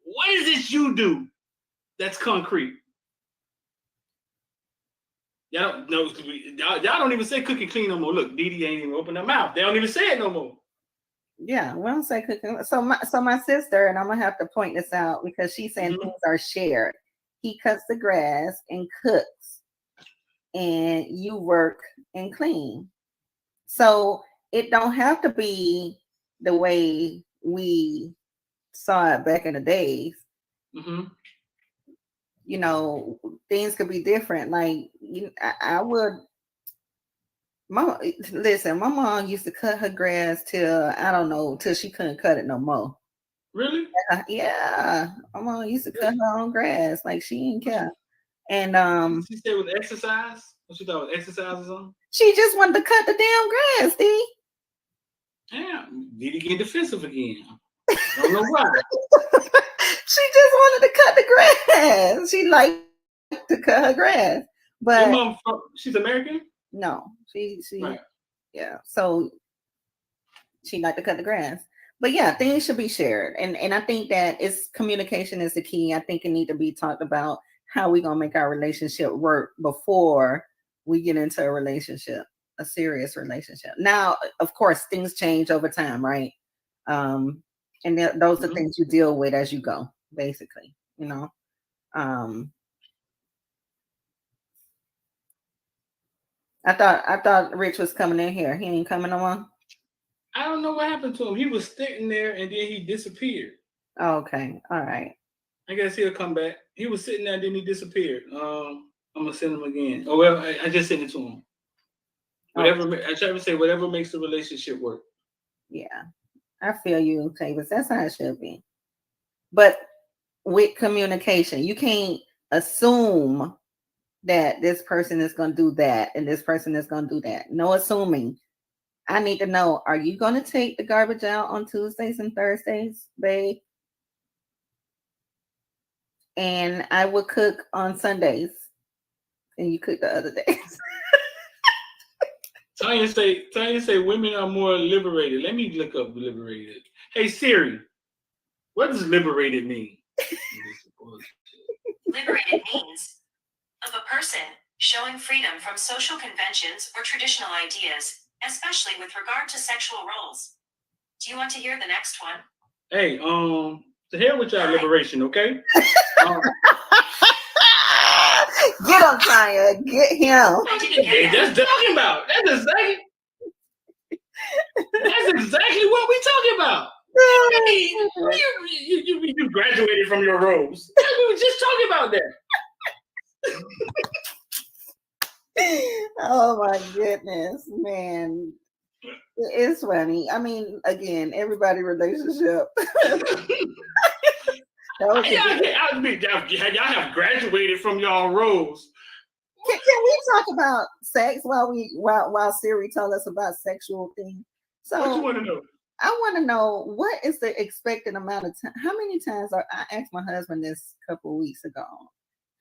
What is it you do that's concrete? Y'all don't even say cook and clean no more. Look, Didi ain't even open her mouth. They don't even say it no more. Yeah, we don't say cooking. So my sister, and I'm gonna have to point this out because she's saying things are shared. He cuts the grass and cooks, and you work and clean. So it don't have to be the way we saw it back in the days. You know, things could be different. Like I would. My mom used to cut her grass till she couldn't cut it no more. Really? Yeah. My mom used to cut her own grass. Like she didn't care. And she said with exercise? What she thought was exercise or something? She just wanted to cut the damn grass, D. Damn, Didi get defensive again. I don't know why. She just wanted to cut the grass. She liked to cut her grass. But your mom, she's American? No, she right. Yeah. So she liked to cut the grass. But yeah, things should be shared. And I think that communication is the key. I think it need to be talked about how we're gonna make our relationship work before we get into a relationship, a serious relationship. Now, of course, things change over time, right? And those are things you deal with as you go, basically, you know. I thought Rich was coming in here. He ain't coming no more. I don't know what happened to him. He was sitting there and then he disappeared. Okay, all right. I guess he'll come back. He was sitting there and then he disappeared. I'm gonna send him again. Oh well, I just sent it to him. Whatever I try to say, whatever makes the relationship work. Yeah, I feel you, Tavis. That's how it should be. But with communication, you can't assume that this person is going to do that and this person is going to do that. No assuming. I need to know, are you going to take the garbage out on Tuesdays and Thursdays, babe? And I will cook on Sundays and you cook the other days. Tanya say women are more liberated. Let me look up liberated. Hey Siri, what does liberated mean? Liberated means of a person showing freedom from social conventions or traditional ideas, especially with regard to sexual roles. Do you want to hear the next one? Hey, to hell with y'all liberation, okay? Get him, Tanya. Get him. That's talking about. That's exactly what we talking about. Hey, you graduated from your roles. We were just talking about that. Oh my goodness, man. It's funny. I mean, again, everybody relationship. That was a good. Y'all have graduated from y'all roles. Can we talk about sex while Siri tell us about sexual things? What you So want to know? I want to know what is the expected amount of time. How many times I asked my husband this a couple of weeks ago.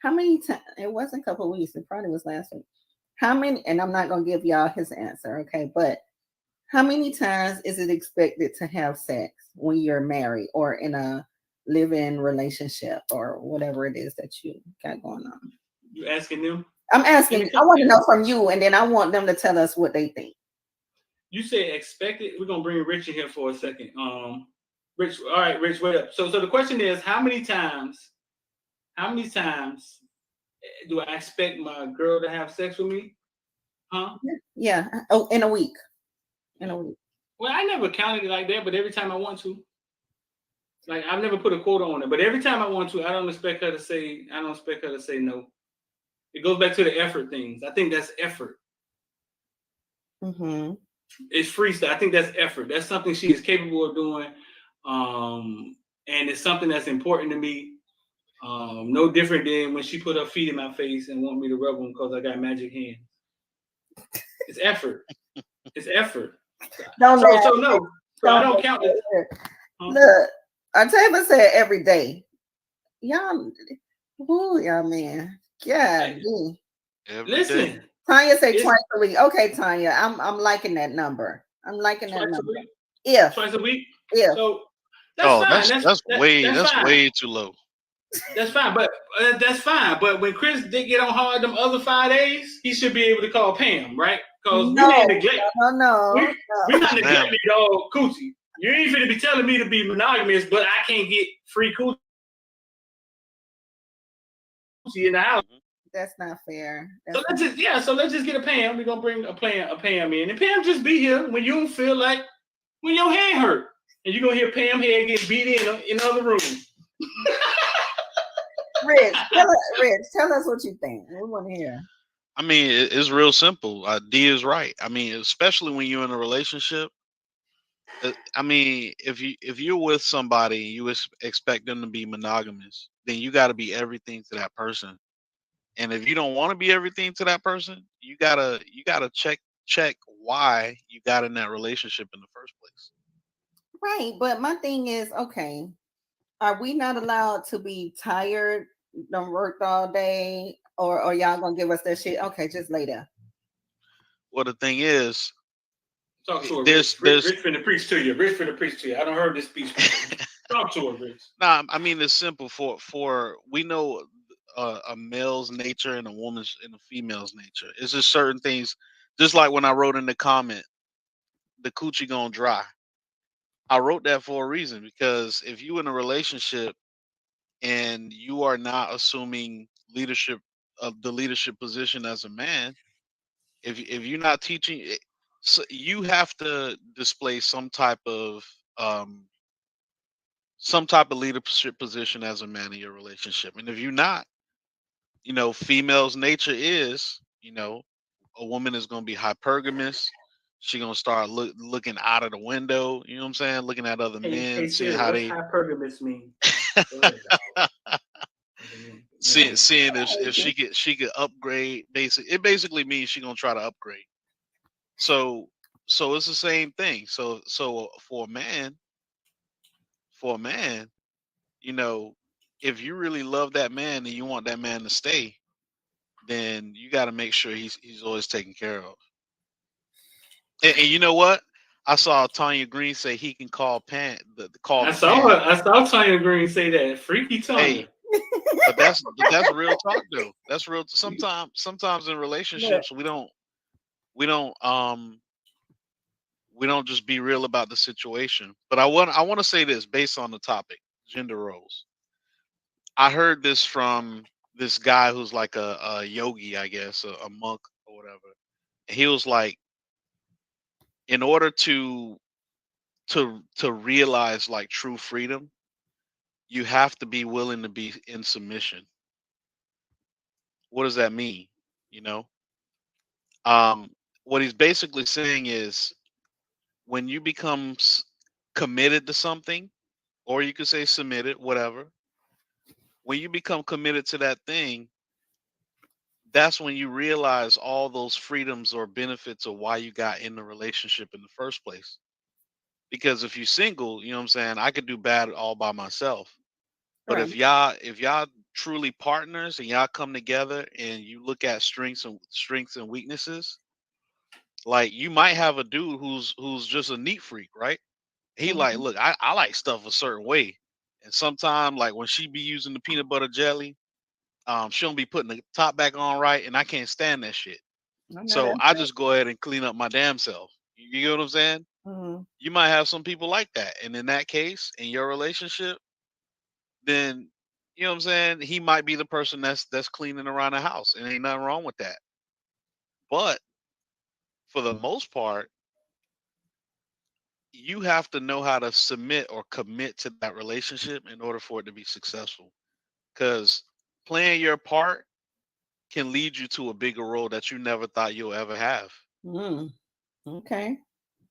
How many times? It wasn't a couple of weeks. It probably was last week. How many? And I'm not gonna give y'all his answer, okay? But how many times is it expected to have sex when you're married or in a live-in relationship or whatever it is that you got going on? You asking them? I'm asking. I want to know from you, and then I want them to tell us what they think. You say expected. We're gonna bring Rich in here for a second. Rich. All right, Rich. Wait up. So the question is, how many times? How many times do I expect my girl to have sex with me? Huh? Yeah. Oh, in a week. In a week. Well, I never counted it like that, but every time I want to, like I've never put a quota on it. But every time I want to, I don't expect her to say. I don't expect her to say no. It goes back to the effort things. I think that's effort. Mm-hmm. It's freestyle. I think that's effort. That's something she is capable of doing, and it's something that's important to me. No different than when she put her feet in my face and want me to rub them because I got magic hands. It's effort. It's effort. Don't So laugh. no. So I don't count it. Look, Octavia said every day. Y'all, who y'all man? Yeah. Listen. Day. Tanya said twice a week. Okay, Tanya, I'm liking that number. I'm liking that number. If twice a week. If so that's fine. That's way too low. That's fine, but that's fine. But when Chris did get on hard them other 5 days, he should be able to call Pam, right? Because we didn't neglect. We're not neglecting dog coochie. You ain't finna be telling me to be monogamous, but I can't get free coochie in the house. That's not fair. So let's just get a Pam. We're gonna bring a Pam in, and Pam just be here when you don't feel like when your hand hurt, and you're gonna hear Pam head get beat in the other room. Rich, tell us what you think. We want to hear. I mean, it's real simple. D is right. I mean, especially when you're in a relationship. I mean, if you're with somebody and you expect them to be monogamous, then you got to be everything to that person. And if you don't want to be everything to that person, you gotta check why you got in that relationship in the first place. Right, but my thing is, okay, are we not allowed to be tired, done worked all day, or y'all gonna give us that shit? Okay, just lay there. Well, the thing is, talk to her. Rich finna preach to you. Rich finna preach to you. I don't heard this speech. Talk to her, Rich. Nah, I mean it's simple. For we know a male's nature and a female's nature. It's just certain things. Just like when I wrote in the comment, the coochie gonna dry. I wrote that for a reason because if you in a relationship and you are not assuming leadership of the leadership position as a man, if you're not teaching, so you have to display um, some type of leadership position as a man in your relationship. And if you're not, female's nature is, a woman is going to be hypergamous. She gonna start looking out of the window. You know what I'm saying? Looking at other men, seeing how they hypergamous mean. seeing if she could upgrade. It basically means she gonna try to upgrade. So it's the same thing. So for a man, if you really love that man and you want that man to stay, then you got to make sure he's always taken care of. And you know what? I saw Tanya Green say he can call Pan. I saw Tanya Green say that. Freaky Tanya. Hey, but that's real talk though. That's real. Sometimes in relationships we don't just be real about the situation. But I want to say this based on the topic, gender roles. I heard this from this guy who's like a yogi, I guess, a monk or whatever. And he was like, in order to realize like true freedom, you have to be willing to be in submission. What does that mean? What he's basically saying is when you become committed to something, or you could say submitted, whatever. When you become committed to that thing, that's when you realize all those freedoms or benefits of why you got in the relationship in the first place. Because if you're single, you know what I'm saying, I could do bad all by myself. But Right. if y'all truly partners and y'all come together and you look at strengths and weaknesses, like you might have a dude who's just a neat freak, right? He like, Mhm. look, I like stuff a certain way. And sometimes like when she be using the peanut butter jelly, she don't be putting the top back on right, and I can't stand that shit. I know So that's I right. just go ahead and clean up my damn self. You get what I'm saying? Mhm. You might have some people like that. And in that case, in your relationship, then you know what I'm saying, he might be the person that's cleaning around the house. And ain't nothing wrong with that. But for the most part, you have to know how to submit or commit to that relationship in order for it to be successful. Because playing your part can lead you to a bigger role that you never thought you'll ever have. Mm. Okay.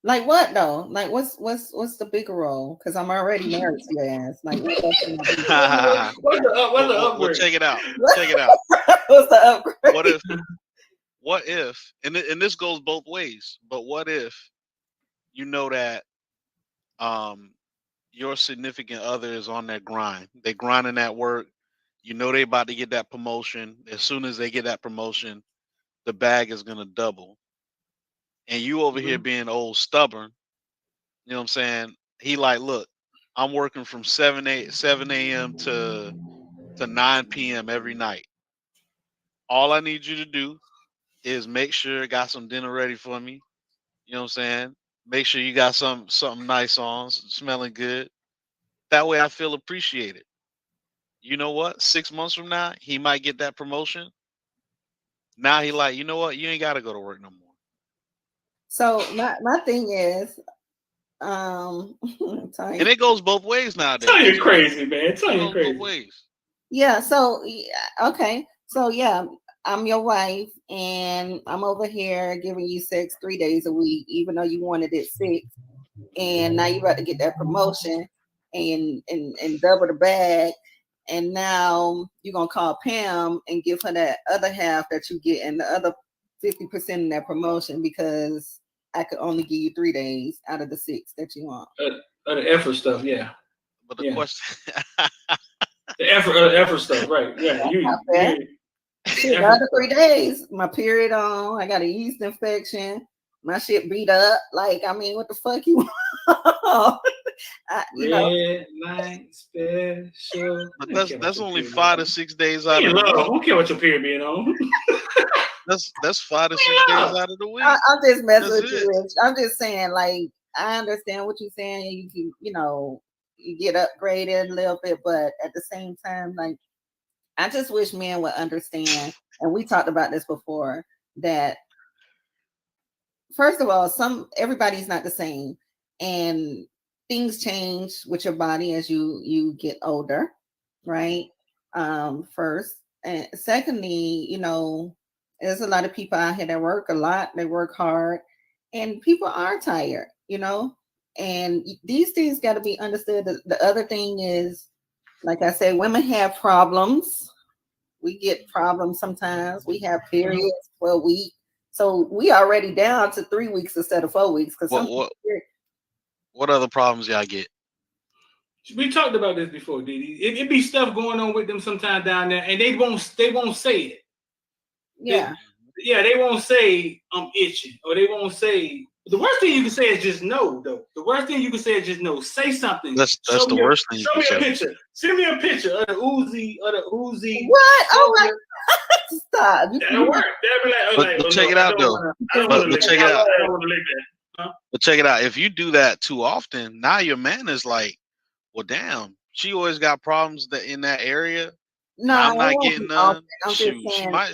Like what though? Like what's the bigger role? Because I'm already married to your ass. Like what else can I do? well, What's the well, upgrade? check it out. Check it out. What's the upgrade? What if, and this goes both ways, but what if you know that um your significant other is on that grind? They grinding at work. You know they about to get that promotion. As soon as they get that promotion, the bag is gonna double. And you over here Mhm. being old stubborn, you know what I'm saying? He like, look, I'm working from 7 a.m. to 9 p.m. every night. All I need you to do is make sure I got some dinner ready for me. You know what I'm saying? Make sure you got something nice on, smelling good. That way I feel appreciated. You know what? 6 months from now, he might get that promotion. Now he like, you know what? You ain't gotta go to work no more. So my thing is, And Tanya, it goes both ways Tell nowadays you too. crazy, man. Tell It you goes both crazy. ways. yeah. So yeah, okay. So yeah, I'm your wife, and I'm over here giving you sex 3 days a week, even though you wanted it 6, and now you about to get that promotion and double the bag, and now you're gonna call Pam and give her that other half that you get and the other 50% in that promotion because I could only give you 3 days out of the 6 that you want. The effort stuff, yeah. But the Yeah. question The effort stuff, right. Yeah. Not You bad. the Shit, the effort other stuff. 3 days, my period on, I got a yeast infection, my shit beat up. Like, I mean, what the fuck you want? You know, Red light special. but I don't care about that's your only period being 5 to on. 6 days We out in of the love. week. Who care about your period being on? I, That's 5 to 6 days love. out of the week. I'm just messing That's with it. you, Rich. I'm just saying, like, I understand what you're saying. You can, you get upgraded a little bit, but at the same time, like, I just wish men would understand. And we talked about this before that first of all, everybody's not the same, and things change with your body as you get older, right? First, and secondly, there's a lot of people out here that work a lot, they work hard, and people are tired, and these things got to be understood. The other thing is, like I said, women have problems. We get problems sometimes. We have Mhm. periods for a week. So we already down to 3 weeks instead of 4 weeks because What some what people, what other problems y'all get? We talked about this before, Didi. It be stuff going on with them sometime down there, and they won't say it. They, yeah. yeah, they won't say I'm itching, or they won't say. The worst thing you can say is just no, though. The worst thing you can say is just no. Say something. That's the worst thing you Show can me a say. picture. Send me a picture of the Uzi. What? Oh my Soldier. God, stop. That'll work. They'll be like, But oh check no, it out though. I don't want to But lick check it that. out. I don't want to lick that. Huh? But check it out. If you do that too often, now your man is like, well, damn, she always got problems in that area, No, and I I'm not won't getting be often. none. I'm just Shoot,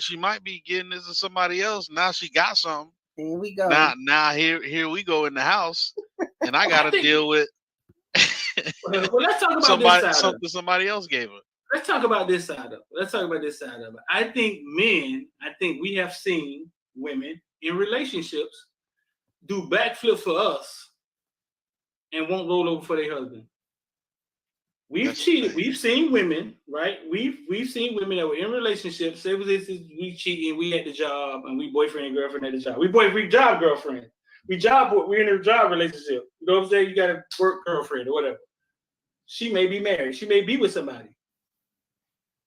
she saying, might be getting this to somebody else. Now she got something. here we go. Now here we go in the house, and I got I to think. deal with Well, let's talk about this side of it. somebody else gave her. Let's talk about this side of it. Let's talk about this side of it. I think we have seen women in relationships do backflip for us and won't roll over for their husband. We've That's the cheated. thing. We've seen women, right? We've seen women that were in relationships. Say this is we cheating, we at the job, and we boyfriend and girlfriend at the job. We job girlfriend. We're in a job relationship. You know what I'm saying? You got a work girlfriend or whatever. She may be married. She may be with somebody.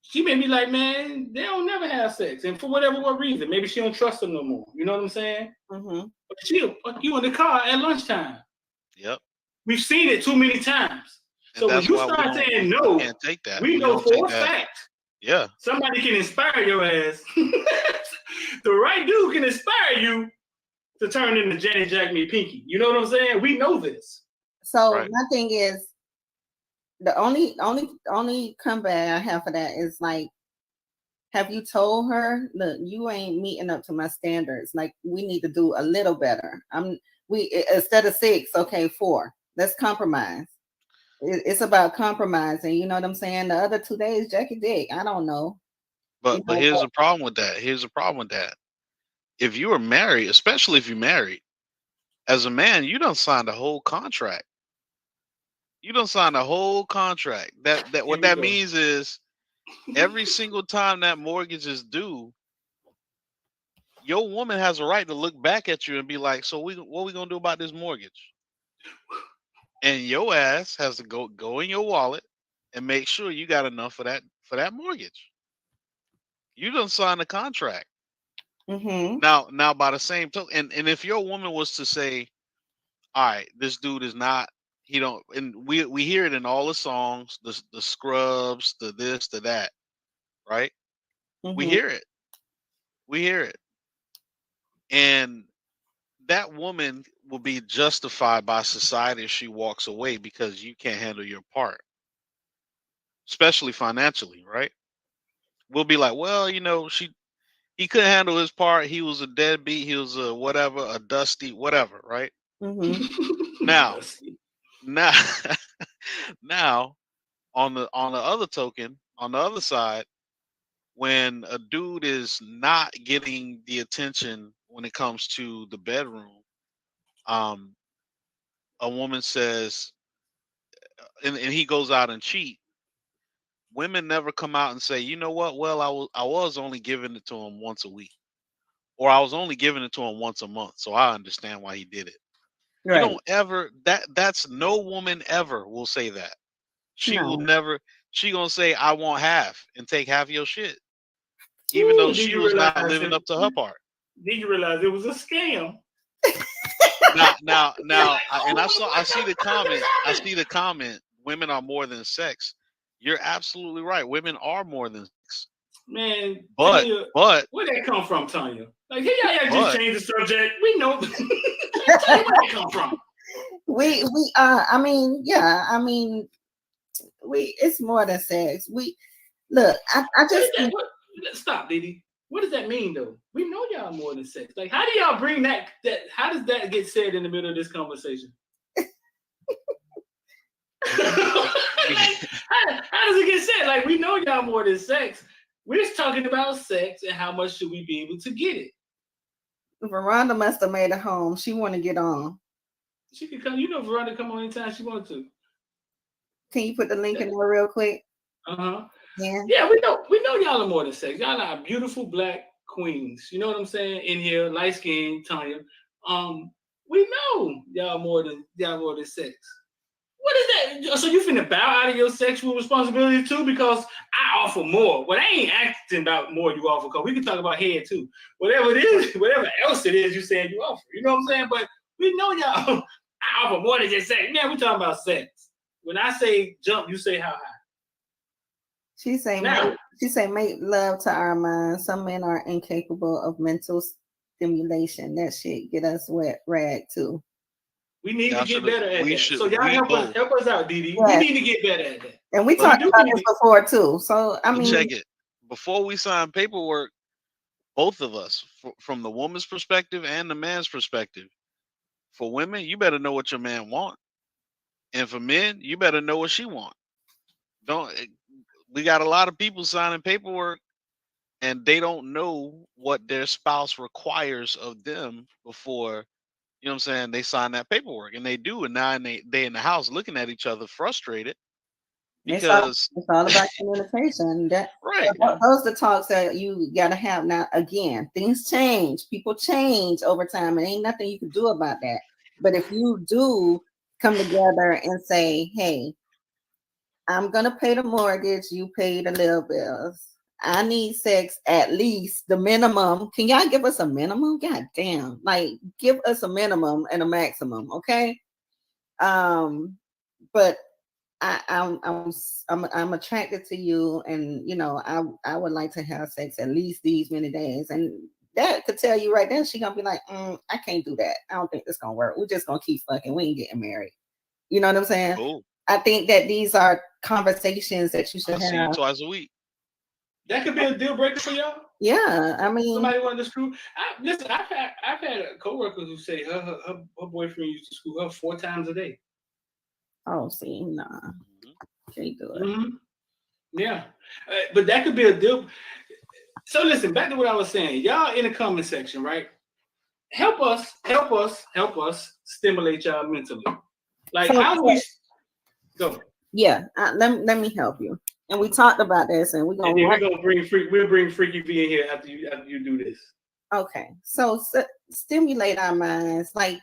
She may be like, man, they don't never have sex, and for what reason, maybe she don't trust them no more. You know what I'm saying? Mm-hmm. But she'll fuck you in the car at lunchtime. Yep. We've seen it too many times. And So when that's you why start saying no, we can't take that. we know don't take for a that. fact Yeah. somebody can inspire your ass. The right dude can inspire you to turn into Janet Jack Me Pinky. You know what I'm saying? We know this. So Right. my thing is, the only comeback I have for that is like, have you told her, look, you ain't meeting up to my standards. Like, we need to do a little better. Instead of 6, okay, 4. Let's compromise. It's about compromising. You know what I'm saying? The other 2 days, Jackie Dick. I don't know. But here's the problem with that. If you are married, especially if you're married, as a man, you don't sign the whole contract. That what that means is every single time that mortgage is due, your woman has a right to look back at you and be like, so what we gonna do about this mortgage? And your ass has to go in your wallet and make sure you got enough for that mortgage. You don't sign the contract. Mm-hmm. Now by the same token, and if your woman was to say, all right, this dude is not, he don't, and we hear it in all the songs, the scrubs, the this, the that, right? Mm-hmm. We hear it. And that woman will be justified by society if she walks away because you can't handle your part, especially financially, right? We'll be like, well, he couldn't handle his part. He was a deadbeat. He was a whatever, a dusty, whatever, right? Mm-hmm. Now, now, on the other token, on the other side, when a dude is not getting the attention when it comes to the bedroom, a woman says, and he goes out and cheat. Women never come out and say, you know what? Well, I was only giving it to him once a week, or I was only giving it to him once a month, so I understand why he did it. Right. You don't ever that's no woman ever will say that. She will No. never. She gonna say, I want half and take half your shit, even though Did she you was not realize living it- up to her part. Did you realize it was a scam? Now, and I see the comment. I happened? see the comment. Women are more than sex. You're absolutely right. Women are more than sex. Man, But Tanya, but where that come from, Tanya? Like, hey, y'all But- just changed the subject. We know. Tanya, where that come from? we it's more than sex. I just think, Stop, Didi. What does that mean, though? We know y'all more than sex. Like, how do y'all bring that? How does that get said in the middle of this conversation? How does it get said? Like, we know y'all more than sex. We're just talking about sex and how much should we be able to get it. Veranda must have made it home. She want to get on. She could come. You know, Veronica come on anytime she wanted to. Can you put the link in there real quick? Uh-huh. Yeah. Yeah, we know y'all are more than sex. Y'all are beautiful black queens. You know what I'm saying? In here, light skin, Tanya. We know y'all more than sex. What is that? So you finna bow out of your sexual responsibility too? Because I offer more. Well, I ain't acting about more you offer, because we can talk about head too. Whatever it is, whatever else it is you saying you offer. You know what I'm saying? But we know y'all, I offer more than just sex. Man, we talking about sex. When I say jump, you say how high. She say make love to our minds. Some men are incapable of mental stimulation. That shit get us wet rag too. We need to get better at that. So we y'all both. help us out, Didi. Yes. We need to get better at that. And we But talked we do about need this to- before too. So I mean, Check it. Before we sign paperwork, both of us, from the woman's perspective and the man's perspective, for women, you better know what your man want, and for men, you better know what she want. We got a lot of people signing paperwork and they don't know what their spouse requires of them before, You know what I'm saying? They sign that paperwork, and they do, and now they in the house looking at each other, frustrated because it's all about communication. right. Those are the talks that you gotta have. Now, again, things change, people change over time, and ain't nothing you can do about that. But if you do come together and say, "Hey, I'm gonna pay the mortgage, you pay the little bills. I need sex at least the minimum. Can y'all give us a minimum? God damn, like give us a minimum and a maximum, okay? But I'm attracted to you, and you know I would like to have sex at least these many days, and that could tell you right then she gonna be like, I can't do that. I don't think this gonna work. We're just gonna keep fucking. We ain't getting married. You know what I'm saying? Cool. I think that these are conversations that you should I see you have. twice a week. That could be a deal breaker for y'all. Yeah, I mean, Somebody wanted to screw. Listen, I've had a coworker who say her boyfriend used to screw her 4 times a day. oh, see, nah, can't do it. Mm-hmm. Yeah, but that could be a deal. So listen, back to what I was saying. Y'all in the comment section, right? Help us stimulate y'all mentally. Like So, how do we go? Yeah, let me help you. And we talked about this, and we're And gonna. then we'll bring Freaky V in here after you do this. Okay, so stimulate our minds. Like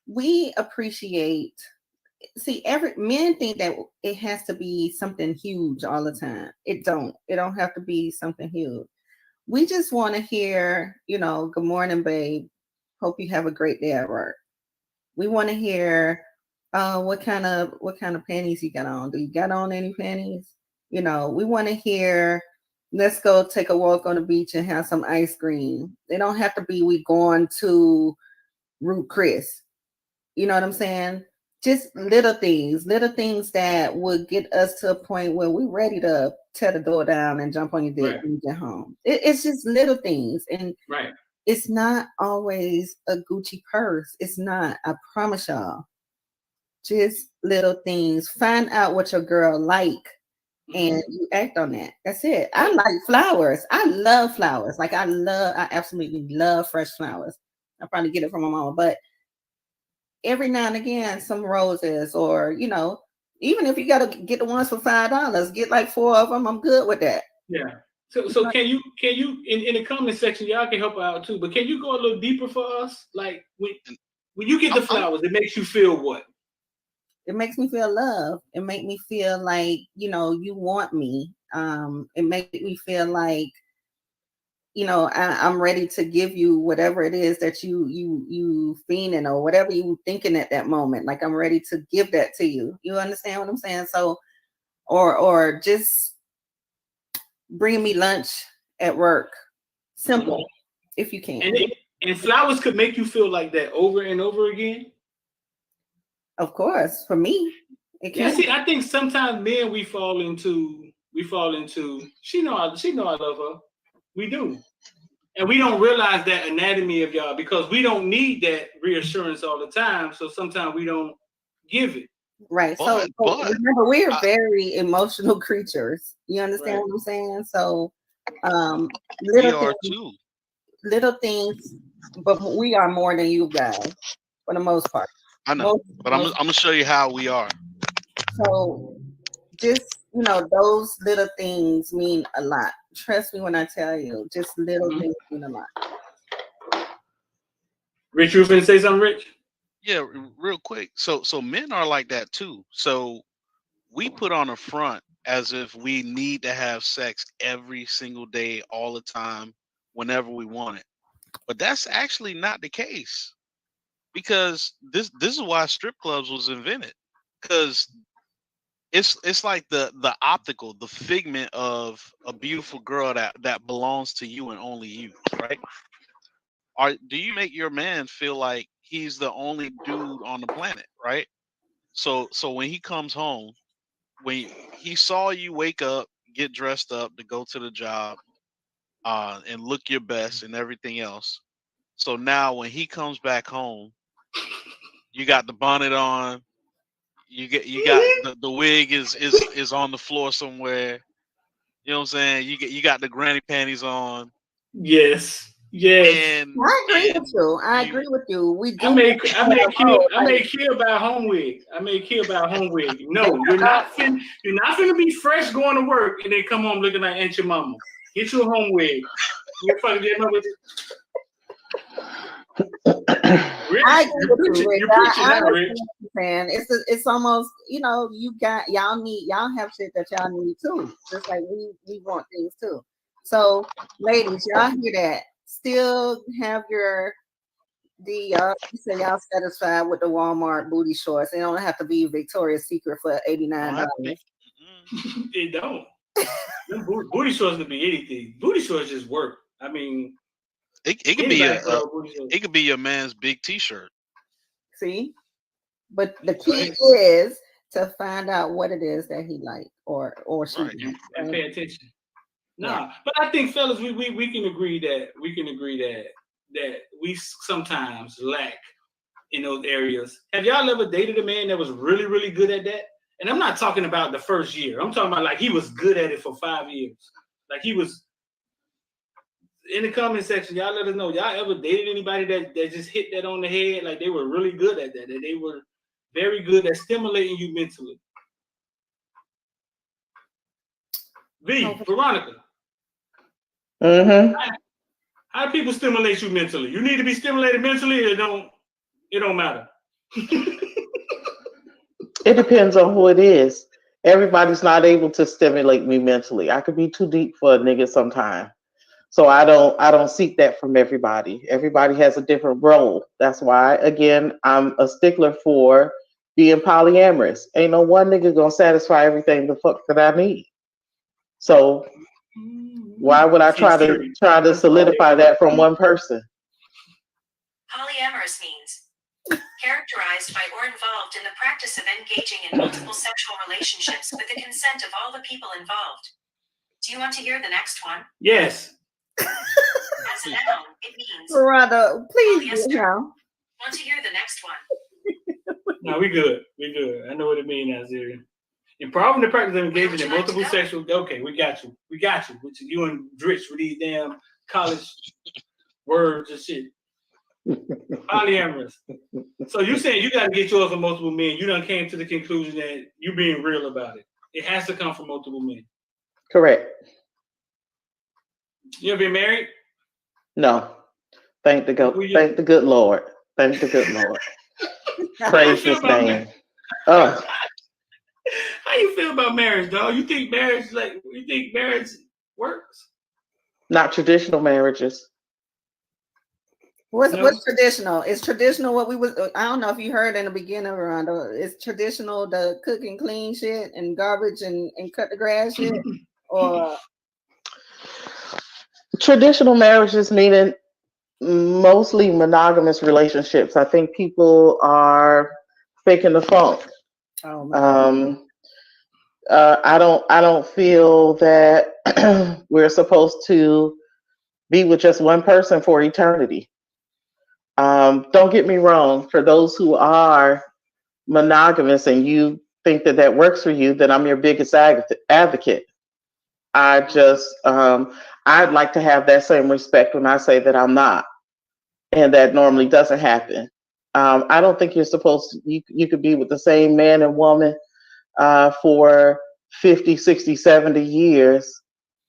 we appreciate. See, every men think that it has to be something huge all the time. It don't. It don't have to be something huge. We just want to hear, you know, good morning, babe. Hope you have a great day at work. We want to hear what kind of panties you got on. Do you got on any panties? You know, we want to hear, let's go take a walk on the beach and have some ice cream. They don't have to be we going to Root Chris. You know what I'm saying? Just little things that would get us to a point where we're ready to tear the door down and jump on your dick when you get home. It's just little things. And Right. it's not always a Gucci purse. It's not. I promise y'all. Just little things. Find out what your girl like, and you act on that. That's it. I like flowers. I love flowers. Like I absolutely love fresh flowers. I probably get it from my mama, but every now and again, some roses, or you know, even if you gotta get the ones for $5, get like 4 of them. I'm good with that. Yeah. So can you in the comment section, y'all can help out too, but can you go a little deeper for us? Like when you get the flowers, it makes you feel what? It makes me feel love. It makes me feel like, you know, you want me. It makes me feel like, you know, I'm ready to give you whatever it is that you fiending or whatever you thinking at that moment. Like I'm ready to give that to you. You understand what I'm saying? So, or just bring me lunch at work. Simple, if you can. And flowers could make you feel like that over and over again. Of course, for me, it can. Yeah, see, I think sometimes men we fall into she know I love her. We do. And we don't realize that anatomy of y'all because we don't need that reassurance all the time. So sometimes we don't give it. Right. So remember, we're very emotional creatures. You understand what I'm saying? So little things, but we are more than you guys for the most part. I know, but I'm gonna show you how we are. So just, you know, those little things mean a lot. Trust me when I tell you, just little things mean a lot. Rich, you finna say something, Rich? Yeah, real quick. So men are like that too. So we put on a front as if we need to have sex every single day, all the time, whenever we want it. But that's actually not the case. Because this is why strip clubs was invented. Because it's like the optical, the figment of a beautiful girl that belongs to you and only you, right? Do you make your man feel like he's the only dude on the planet, right? So when he comes home, when he saw you wake up, get dressed up to go to the job, and look your best and everything else. So now when he comes back home, you got the bonnet on, you got the wig is on the floor somewhere. You know what I'm saying? You got the granny panties on. Yes. Yes. And I agree and with you. I you, agree with you. We do. I may have a role, kill by home wig. I may kill by home wig. like, No, you're not finna be fresh going to work and then come home looking like Aunt your mama. Get you a home wig. You fucking get my with I agree with you, Rick. You're preaching I now, Rich. understand what you're saying. It's almost, y'all have shit that y'all need too. Just like we want things too. So, ladies, y'all hear that? Still have you say y'all satisfied with the Walmart booty shorts. They don't have to be Victoria's Secret for $89. It don't. Booty shorts could be anything. Booty shorts just work. I mean, it could be it could be your man's big T-shirt. See, but the key is to find out what it is that he like or she Right. likes, and right? pay attention. Nah, but I think, fellas, we can agree that we sometimes lack in those areas. Have y'all ever dated a man that was really, really good at that? And I'm not talking about the first year. I'm talking about like he was good at it for 5 years. Like he was. In the comment section, y'all let us know. Y'all ever dated anybody that just hit that on the head? Like they were really good at that. That they were very good at stimulating you mentally. Veronica. Mm-hmm. How do people stimulate you mentally? You need to be stimulated mentally, or it don't matter. It depends on who it is. Everybody's not able to stimulate me mentally. I could be too deep for a nigga sometime. So I don't seek that from everybody. Everybody has a different role. That's why, again, I'm a stickler for being polyamorous. Ain't no one nigga gonna satisfy everything the fuck that I need. So why would I try to solidify that from one person? Polyamorous means characterized by or involved in the practice of engaging in multiple sexual relationships with the consent of all the people involved. Do you want to hear the next one? Yes. As a noun, it means Rhonda, please, polyester. Want to hear the next one? No, we good. We good. I know what it means, Nazir. Involving the practice of engaging in multiple sexual. Okay, we got you. We got you. Which you and Dritch with these damn college words and shit. Polyamorous. So you saying you got to get yours from multiple men? You done came to the conclusion that you being real about it. It has to come from multiple men. Correct. You ever been married? No. Thank the good Lord. Thank the good Lord. Praise his name. How you feel about marriage, dog? You think marriage works? Not traditional marriages. What's traditional? Is traditional what we was? I don't know if you heard in the beginning, Rhonda. It's traditional the cook and clean shit and garbage and cut the grass shit, or traditional marriages meaning mostly monogamous relationships. I think people are faking the funk. I don't feel that we're supposed to be with just one person for eternity. Don't get me wrong. For those who are monogamous and you think that works for you, then I'm your biggest advocate. I just I'd like to have that same respect when I say that I'm not, and that normally doesn't happen. I don't think you're supposed to, you could be with the same man and woman for 50, 60, 70 years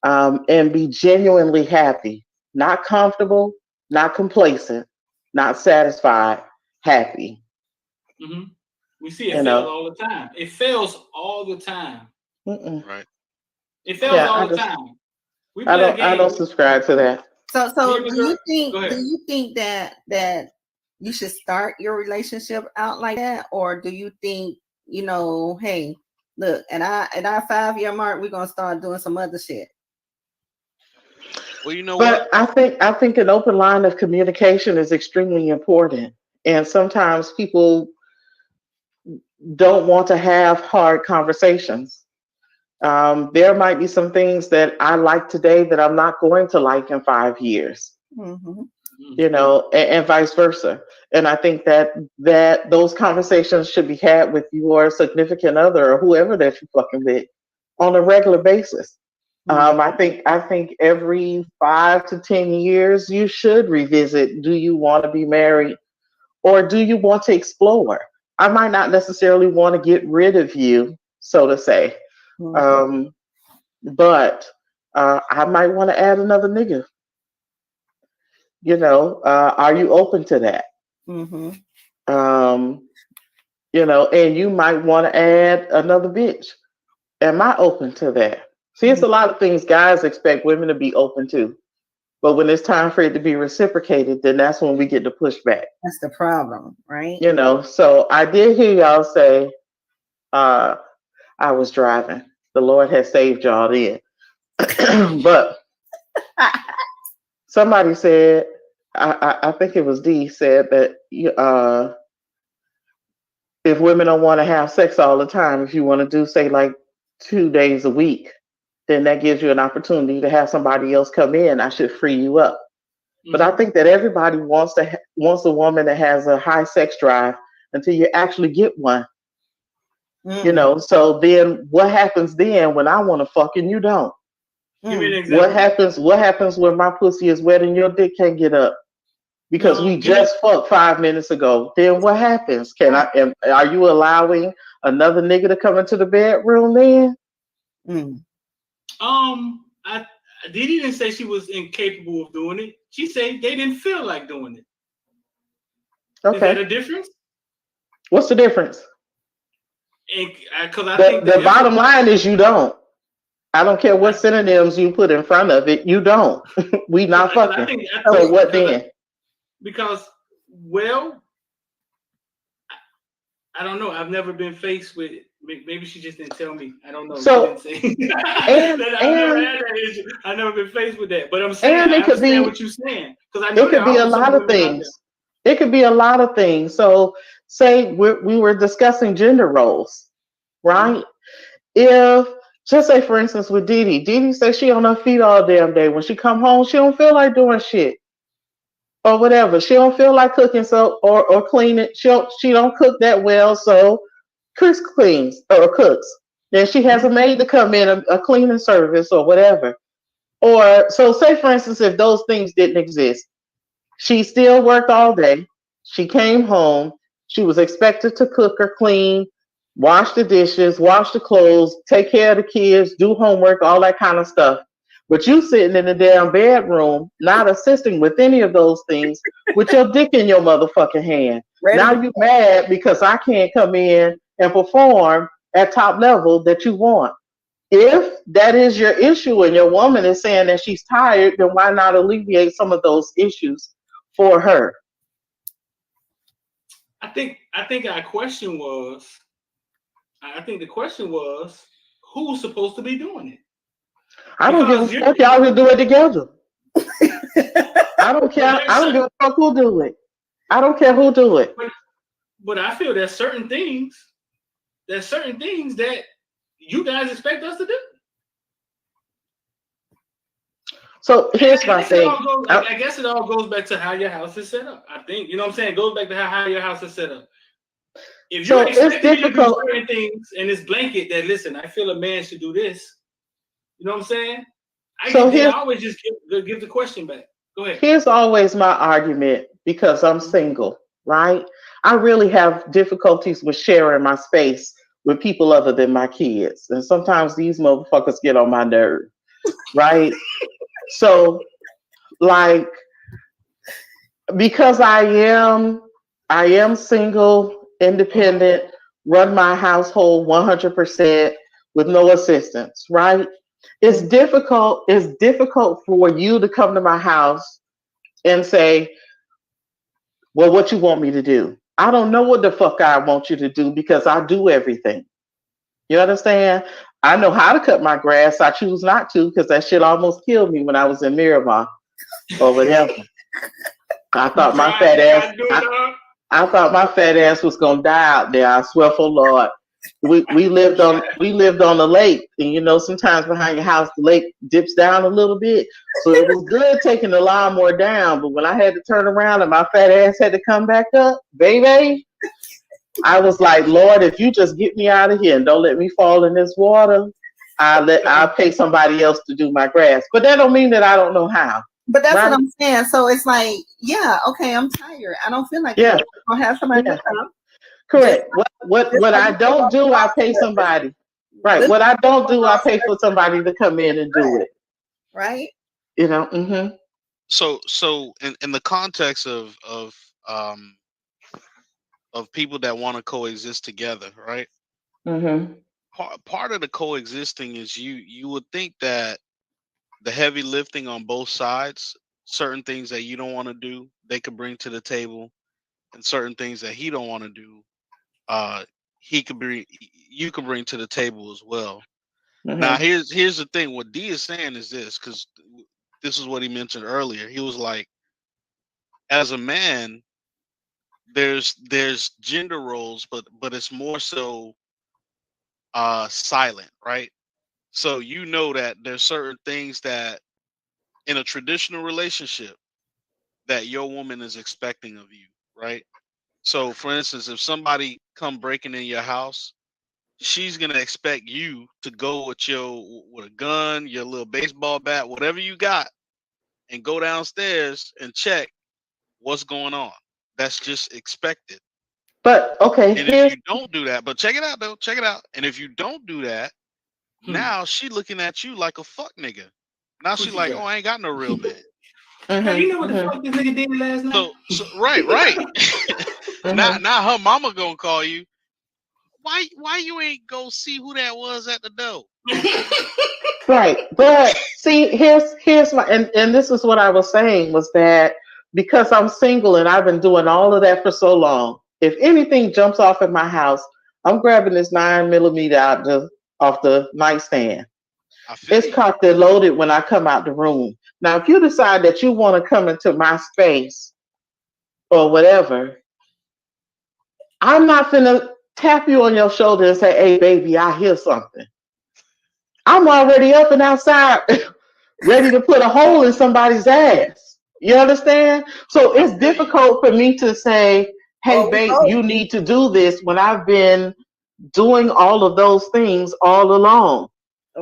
and be genuinely happy, not comfortable, not complacent, not satisfied, happy. Mm-hmm. We see it fails all the time. It fails all the time. Right. It fails all the time. I don't subscribe to that. So do you think that you should start your relationship out like that, or do you think, hey, look, at our 5-year mark, we're gonna start doing some other shit? Well, but I think an open line of communication is extremely important, and sometimes people don't want to have hard conversations. There might be some things that I like today that I'm not going to like in 5 years, and vice versa. And I think that those conversations should be had with your significant other or whoever that you're fucking with on a regular basis. I think every 5 to 10 years you should revisit. Do you want to be married, or do you want to explore? I might not necessarily want to get rid of you, so to say, Mhm. but I might want to add another nigga. Are you open to that? Mhm. Um, and you might want to add another bitch. Am I open to that? See, it's a lot of things guys expect women to be open to, but when it's time for it to be reciprocated, then that's when we get the pushback. That's the problem, right? So I did hear y'all say, I was driving. The Lord has saved y'all then. But somebody said, I think it was D said that if women don't want to have sex all the time, if you want to do, say, like 2 days a week, then that gives you an opportunity to have somebody else come in. I should free you up. But I think that everybody wants a woman that has a high sex drive until you actually get one. So then what happens then when I want to fuck and you don't? Give me an example. What happens when my pussy is wet and your dick can't get up? Because we just fucked 5 minutes ago. Then what happens? Are you allowing another nigga to come into the bedroom then? Didi didn't say she was incapable of doing it. She said they didn't feel like doing it. Okay. Is that a difference? What's the difference? Because I think the bottom line is you don't. I don't care what synonyms you put in front of it. You don't. We not fucking. So what then? Because, well, I don't know. I've never been faced with it. Maybe she just didn't tell me. I don't know. So, she didn't say. I've never had that issue. I've never been faced with that. But I'm saying, I understand what you're saying. Because I know it could be a lot of things. It could be a lot of things. So, say we were discussing gender roles, right? If, just say for instance with Didi says she on her feet all damn day. When she come home, she don't feel like doing shit or whatever. She don't feel like cooking, so or cleaning. She don't cook that well, so Chris cleans or cooks. Then she has a maid to come in, a cleaning service or whatever. Or so say for instance, if those things didn't exist, she still worked all day. She came home. She was expected to cook or clean, wash the dishes, wash the clothes, take care of the kids, do homework, all that kind of stuff. But you sitting in the damn bedroom, not assisting with any of those things, with your dick in your motherfucking hand. Now you mad because I can't come in and perform at top level that you want. If that is your issue and your woman is saying that she's tired, then why not alleviate some of those issues for her? I think our question was, the question was, who's supposed to be doing it? I don't give a fuck. Y'all can do it together. I don't care. I don't give a fuck who do it. I don't care who do it. But I feel there's certain things that you guys expect us to do. So here's my thing. I guess it all goes back to how your house is set up. I think, you know what I'm saying? It goes back to how your house is set up. If you expect me to do certain things and this blanket that, listen, I feel a man should do this. You know what I'm saying? I always just give the question back. Go ahead. Here's always my argument, because I'm single, right? I really have difficulties with sharing my space with people other than my kids. And sometimes these motherfuckers get on my nerve, right? So, like, because I am single, independent, run my household 100% with no assistance, right? It's difficult for you to come to my house and say, well, what you want me to do? I don't know what the fuck I want you to do, because I do everything. You understand? I know how to cut my grass. I choose not to, because that shit almost killed me when I was in Miramar or whatever. I thought my fat ass was gonna die out there. I swear for Lord. We lived on the lake, and sometimes behind your house the lake dips down a little bit. So it was good taking the lawnmower down, but when I had to turn around and my fat ass had to come back up, baby, I was like, Lord, if you just get me out of here and don't let me fall in this water, I'll pay somebody else to do my grass. But that don't mean that I don't know how. But that's Right. what I'm saying. So it's like, yeah, okay, I'm tired. I don't feel like Yeah. I'll have somebody Yeah. to come. Correct. What I don't do, I pay somebody. Right. What I don't do, I pay for somebody to come in and do it. Right. You know. Mm-hmm. So in the context of people that want to coexist together, right? Mm-hmm. Part of the coexisting is you would think that the heavy lifting on both sides, certain things that you don't want to do, they could bring to the table, and certain things that he don't want to do, you could bring to the table as well. Mm-hmm. Now here's the thing. What D is saying is this, because this is what he mentioned earlier. He was like, as a man, there's gender roles, but it's more so silent, right? So you know that there's certain things that in a traditional relationship that your woman is expecting of you, right? So for instance, if somebody come breaking in your house, she's gonna expect you to go with a gun, your little baseball bat, whatever you got, and go downstairs and check what's going on. That's just expected. But okay, And if you don't do that, but check it out though, check it out. And if you don't do that, now she looking at you like a fuck nigga. Now she like, oh, I ain't got no real man. Hey, you know what the fuck this nigga did last night? So right. Now her mama gonna call you. Why you ain't go see who that was at the door? Right. But see, here's my and this is what I was saying was that because I'm single and I've been doing all of that for so long, if anything jumps off at my house, I'm grabbing this 9mm off the nightstand. It's cocked and loaded when I come out the room. Now, if you decide that you want to come into my space or whatever, I'm not finna tap you on your shoulder and say, hey, baby, I hear something. I'm already up and outside, ready to put a hole in somebody's ass. You understand? So it's difficult for me to say, hey, babe, you need to do this when I've been doing all of those things all along.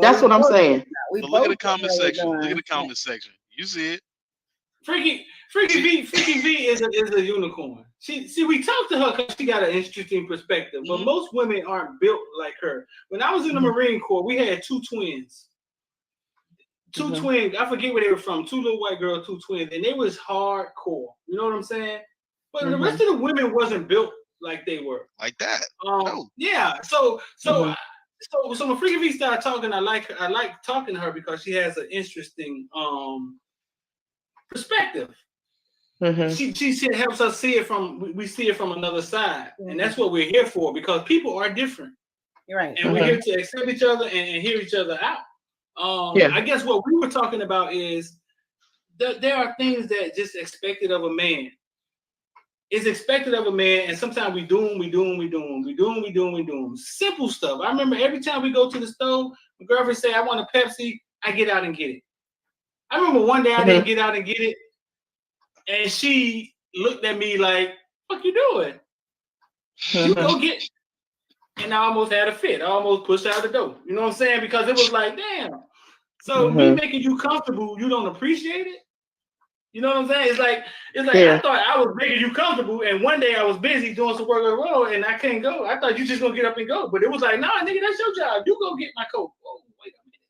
That's what I'm saying. So look at the comment section. Look at the comment section. You see it. Freaky V is a unicorn. We talked to her because she got an interesting perspective. But most women aren't built like her. When I was in the Marine Corps, we had two twins. Twins. I forget where they were from. Two little white girls, two twins, and they was hardcore. You know what I'm saying? But the rest of the women wasn't built like they were. Like that. No. Yeah. So when Freaky V started talking, I like talking to her because she has an interesting perspective. She helps us see it we see it from another side, and that's what we're here for, because people are different. You're right. And we're here to accept each other and hear each other out. I guess what we were talking about is that there are things that just expected of a man. It's expected of a man, and sometimes we do them. Simple stuff. I remember every time we go to the stove, my girlfriend say, I want a Pepsi, I get out and get it. I remember one day I didn't get out and get it, and she looked at me like, what you doing? You go get it. And I almost had a fit. I almost pushed out the door. You know what I'm saying? Because it was like, damn. So me making you comfortable, you don't appreciate it? You know what I'm saying? It's like I thought I was making you comfortable, and one day I was busy doing some work on the road, and I couldn't go. I thought you just gonna get up and go, but it was like, nah, nigga, that's your job. You go get my coat. Oh, wait a minute.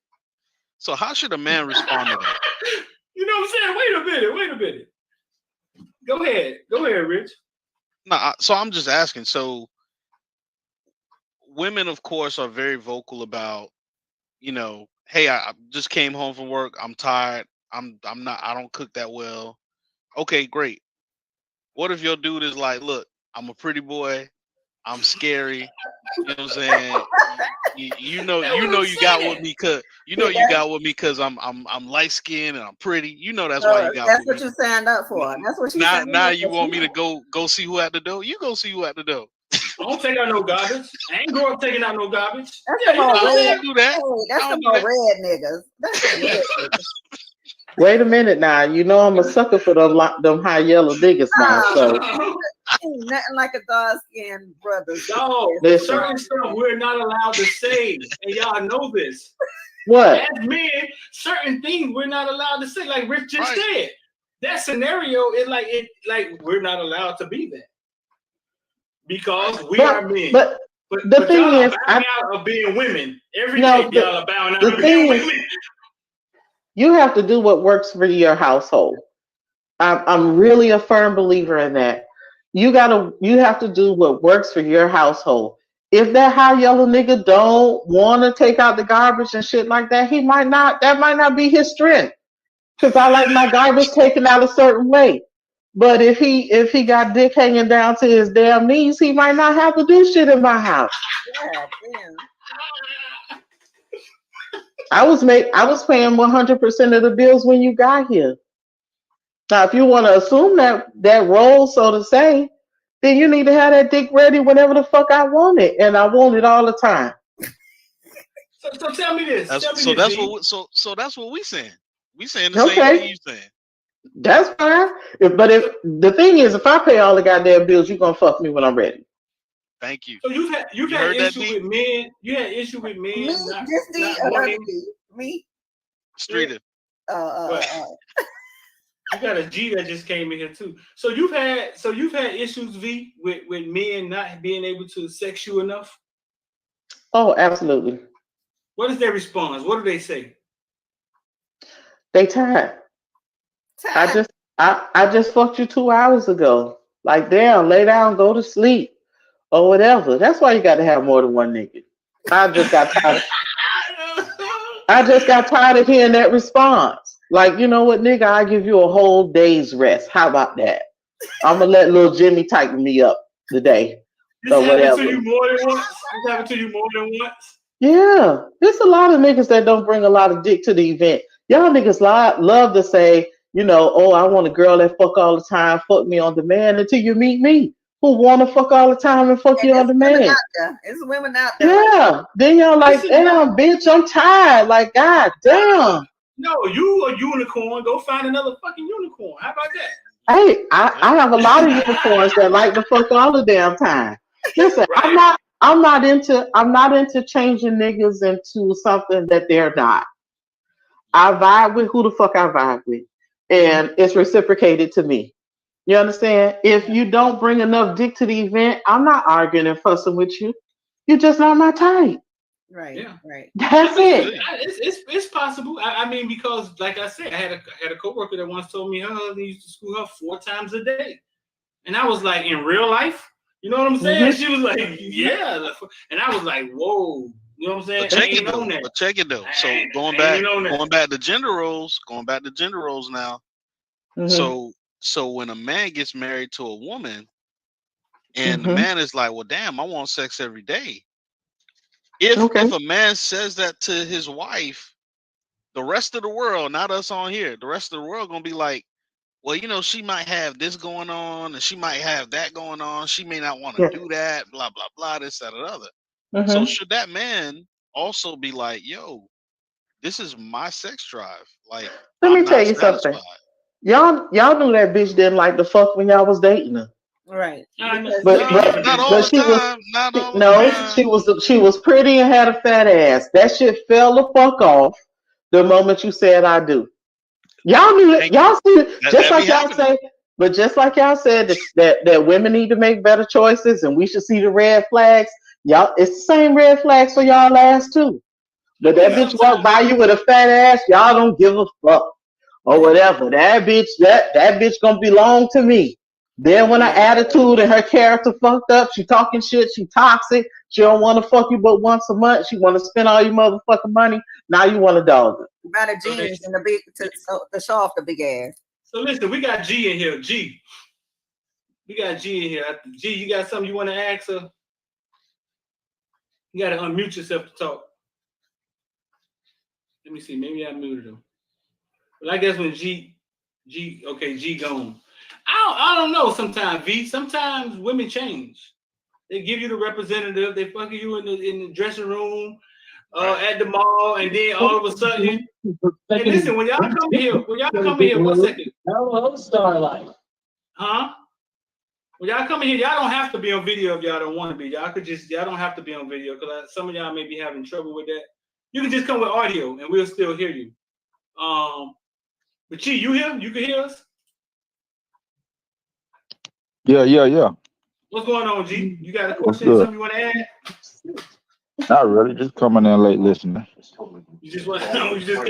So how should a man respond to that? You know what I'm saying? Wait a minute. Go ahead, Rich. No, so I'm just asking. So women, of course, are very vocal about, hey, I just came home from work. I'm tired. I don't cook that well. Okay, great. What if your dude is like, look, I'm a pretty boy. I'm scary. You know what I'm saying? You got with me because I'm light skinned and I'm pretty. You know that's why you got that's with what me. you signed up for. That's what you now you want me to go see who at the door? You go see who at the door. I don't take out no garbage. I ain't grow up taking out no garbage. That's I don't do that. That's the more red niggas. That's the red niggas. Wait a minute now. You know I'm a sucker for them high yellow niggas now. So Ain't nothing like a dark skinned brother. No, Listen. certain stuff we're not allowed to say, and y'all know this. What? As men, certain things we're not allowed to say. Like Rich just Right. said, that scenario is like we're not allowed to be that because we are men. But the thing y'all are is, bowing out of being women every No, day. Y'all are bowing out the of being thing is- women. you have to do what works for your household. I'm really a firm believer in that. You have to do what works for your household. If that high yellow nigga don't want to take out the garbage and shit like that, that might not be his strength. Because I like my garbage taken out a certain way. But if he got dick hanging down to his damn knees, he might not have to do shit in my house. Yeah, damn. I was paying 100% of the bills when you got here. Now, if you want to assume that role, so to say, then you need to have that dick ready whenever the fuck I want it, and I want it all the time. So tell me this. That's Tell me this, G. that's what we saying. We saying the same Okay. thing you saying. That's fine. But if the thing is, if I pay all the goddamn bills, you gonna fuck me when I'm ready. Thank you. So you've had heard that, issue D? with men. You had issue with men. Me, not just the wanting- me. Streeter. You got a G that just came in here too. So you've had issues, V, with men not being able to sex you enough. Oh, absolutely. What is their response? What do they say? They tired. I just fucked you 2 hours ago. Like, damn, lay down, go to sleep, or whatever. That's why you got to have more than one nigga. I just got tired of hearing that response. Like, you know what, nigga, I give you a whole day's rest. How about that? I'm gonna let little Jimmy tighten me up today. This or happened whatever. to you more than once? This happened to you more than once? Yeah, there's a lot of niggas that don't bring a lot of dick to the event. Y'all niggas love to say, you know, oh, I want a girl that fuck all the time, fuck me on demand, until you meet me, who want to fuck all the time and fuck you on demand. It's women out there. Yeah, then y'all like, damn, bitch, I'm tired. Like, god damn. No, you a unicorn. Go find another fucking unicorn. How about that? Hey, I have a lot of unicorns that like to fuck all the damn time. Listen, Right. I'm not into changing niggas into something that they're not. I vibe with who the fuck I vibe with, and it's reciprocated to me. You understand? If you don't bring enough dick to the event, I'm not arguing and fussing with you. You're just not my type. Right. Yeah. Right. That's it. It's possible. I mean, because like I said, I had a coworker that once told me her husband used to screw her 4 times a day, and I was like, in real life, you know what I'm saying? Mm-hmm. She was like, yeah, and I was like, whoa, you know what I'm saying? But check it though. So going back to gender roles now. Mm-hmm. So when a man gets married to a woman, and the man is like, well, damn, I want sex every day. If a man says that to his wife, the rest of the world, not us on here, the rest of the world gonna be like, well, you know, she might have this going on and she might have that going on. She may not want to do that, blah, blah, blah, this, that, and other. So should that man also be like, yo, this is my sex drive? Like, let me tell you something. Y'all knew that bitch didn't like the fuck when y'all was dating her. Right. She was pretty and had a fat ass. That shit fell the fuck off the moment you said I do. Y'all knew it. Y'all see it. Just like y'all say, but just like y'all said that women need to make better choices and we should see the red flags. Y'all, it's the same red flags for y'all ass too. But that bitch walk by you with a fat ass, y'all don't give a fuck. Or whatever. That bitch gonna belong to me. Then when her attitude and her character fucked up, she talking shit, she toxic, she don't want to fuck you but once a month, she want to spend all your motherfucking money. Now you want to dog her. About a jeans and to show off the big ass. So listen, we got G in here. G. We got G in here. G, you got something you want to ask her? You gotta unmute yourself to talk. Let me see. Maybe I muted him. But I guess when G gone. I don't know. Sometimes V. Sometimes women change. They give you the representative. They fucking you in the dressing room, at the mall, and then all of a sudden. Hey, listen. When y'all come here, 1 second. Hello, Starlight. Huh? When y'all come in here, y'all don't have to be on video if y'all don't want to be. Y'all don't have to be on video because some of y'all may be having trouble with that. You can just come with audio and we'll still hear you. But Chi, you here? You can hear us? Yeah. What's going on, G? You got a question? Something you want to add? Not really. Just coming in late listening. You just want to know? You just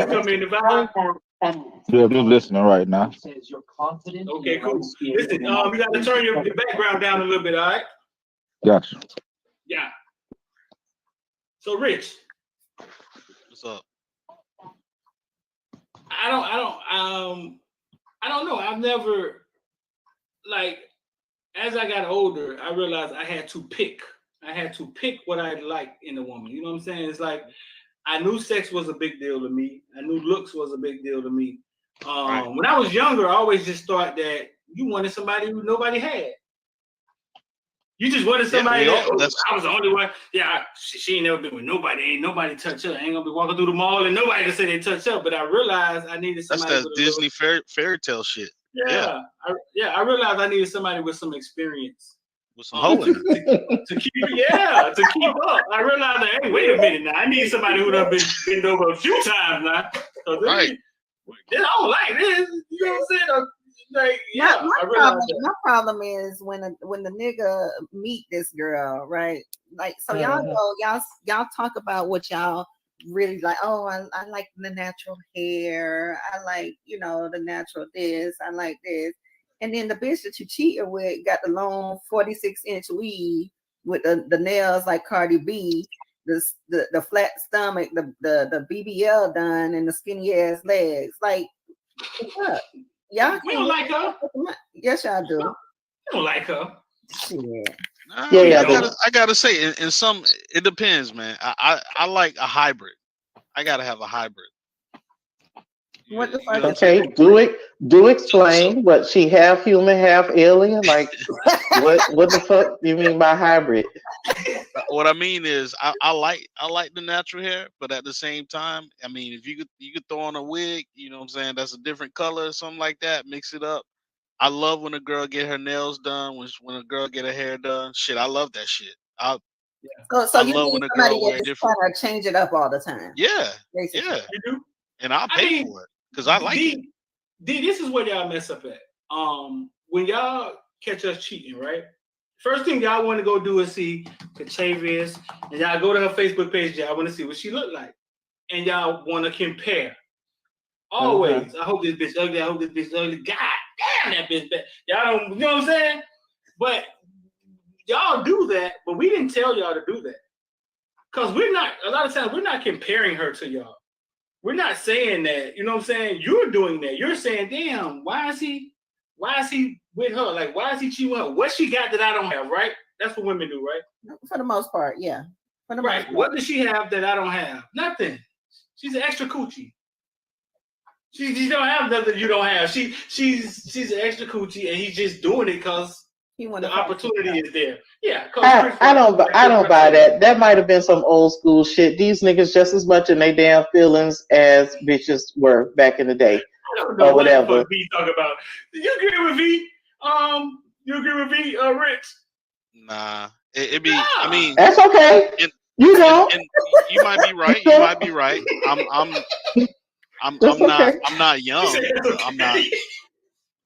come in the vibe? Yeah, just listening right now. Okay, cool. Listen, you got to turn your background down a little bit, all right? Gotcha. Yeah. So, Rich. What's up? I don't know. I've never, like, as I got older, I realized I had to pick. I had to pick what I liked in a woman. You know what I'm saying? It's like I knew sex was a big deal to me. I knew looks was a big deal to me. Right. When I was younger, I always just thought that you wanted somebody who nobody had. You just wanted somebody that I was the only one. Yeah, she ain't never been with nobody. Ain't nobody touch her. Ain't gonna be walking through the mall and nobody can say they touch her. But I realized I needed somebody. That's that Disney fairy tale shit. Yeah. I realized I needed somebody with some experience. With some hoe in it. to keep up. I realized that, hey, wait a minute now. I need somebody who done been bent over a few times now. Right. I don't like this. You know what I'm saying? Like, yeah. My problem is when the nigga meet this girl, right? Like, so y'all go, y'all talk about what y'all really like. Oh, I like the natural hair. I like, the natural this. I like this. And then the bitch that you cheating with got the long 46-inch weave with the nails like Cardi B, the flat stomach, the BBL done, and the skinny ass legs. Like, what's up? Y'all we don't like her. Yes, y'all do. You don't like her. Shit. I gotta say, in some, it depends, man. I like a hybrid. I gotta have a hybrid. What the fuck? Okay, do explain what she half human, half alien. Like, what the fuck do you mean by hybrid? What I mean is, I like the natural hair, but at the same time, I mean, if you could throw on a wig, you know what I'm saying, that's a different color or something like that, mix it up. I love when a girl get her nails done, when a girl get her hair done. Shit, I love that shit. So I you love need when a somebody girl wear that different. kind of change it up all the time. Yeah, basically. yeah. You do? And I'll pay for it because I like it. This is where y'all mess up at. When y'all catch us cheating, right? First thing y'all want to go do is see Katavius, and y'all go to her Facebook page. Y'all want to see what she look like, and y'all want to compare. Always. I hope this bitch ugly. I hope this bitch ugly. God damn, that bitch bad. Y'all don't. You know what I'm saying? But y'all do that. But we didn't tell y'all to do that because we're not. A lot of times we're not comparing her to y'all. We're not saying that. You know what I'm saying? You're doing that. You're saying, damn, why is he with her? Like, why is he cheating with her? What she got that I don't have, right? That's what women do, right? For the most part, yeah. For the Right. most part. What does she have that I don't have? Nothing. She's an extra coochie. She don't have nothing you don't have. She's an extra coochie, and he's just doing it because the opportunity is there. Yeah. I don't buy that. That might have been some old school shit. These niggas just as much in their damn feelings as bitches were back in the day. I don't know or whatever. What V talk about. Do you agree with V? You agree with V, Rich? Nah, it be. I mean, that's okay. And you might be right. You might be right. I'm not young.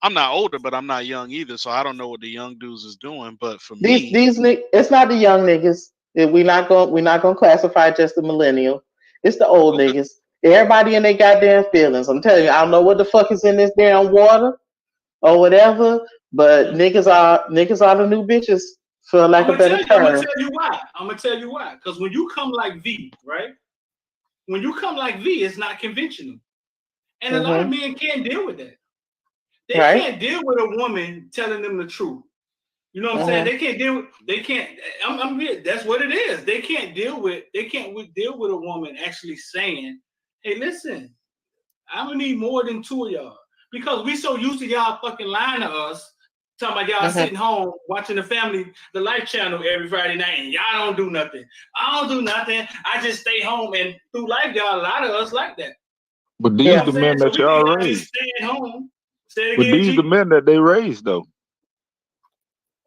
I'm not older, but I'm not young either. So I don't know what the young dudes is doing. But for me, these it's not the young niggas. We're not gonna classify just the millennial. It's the old niggas. Everybody in their goddamn feelings. I'm telling you, I don't know what the fuck is in this damn water or whatever. But niggas are the new bitches, for lack of a better term. I'm gonna tell you why. Because when you come like V, right? When you come like V, it's not conventional, and a lot of men can't deal with that. They can't deal with a woman telling them the truth. You know what I'm saying? They can't deal. That's what it is. They can't deal with a woman actually saying, "Hey, listen, I'm gonna need more than two of y'all," because we so used to y'all fucking lying to us, talking about y'all sitting home watching the Life Channel every Friday night, and y'all don't do nothing. I don't do nothing. I just stay home, and through life, y'all lie to us like that. But these the men that y'all raised. Staying home. But these the men that they raised, though.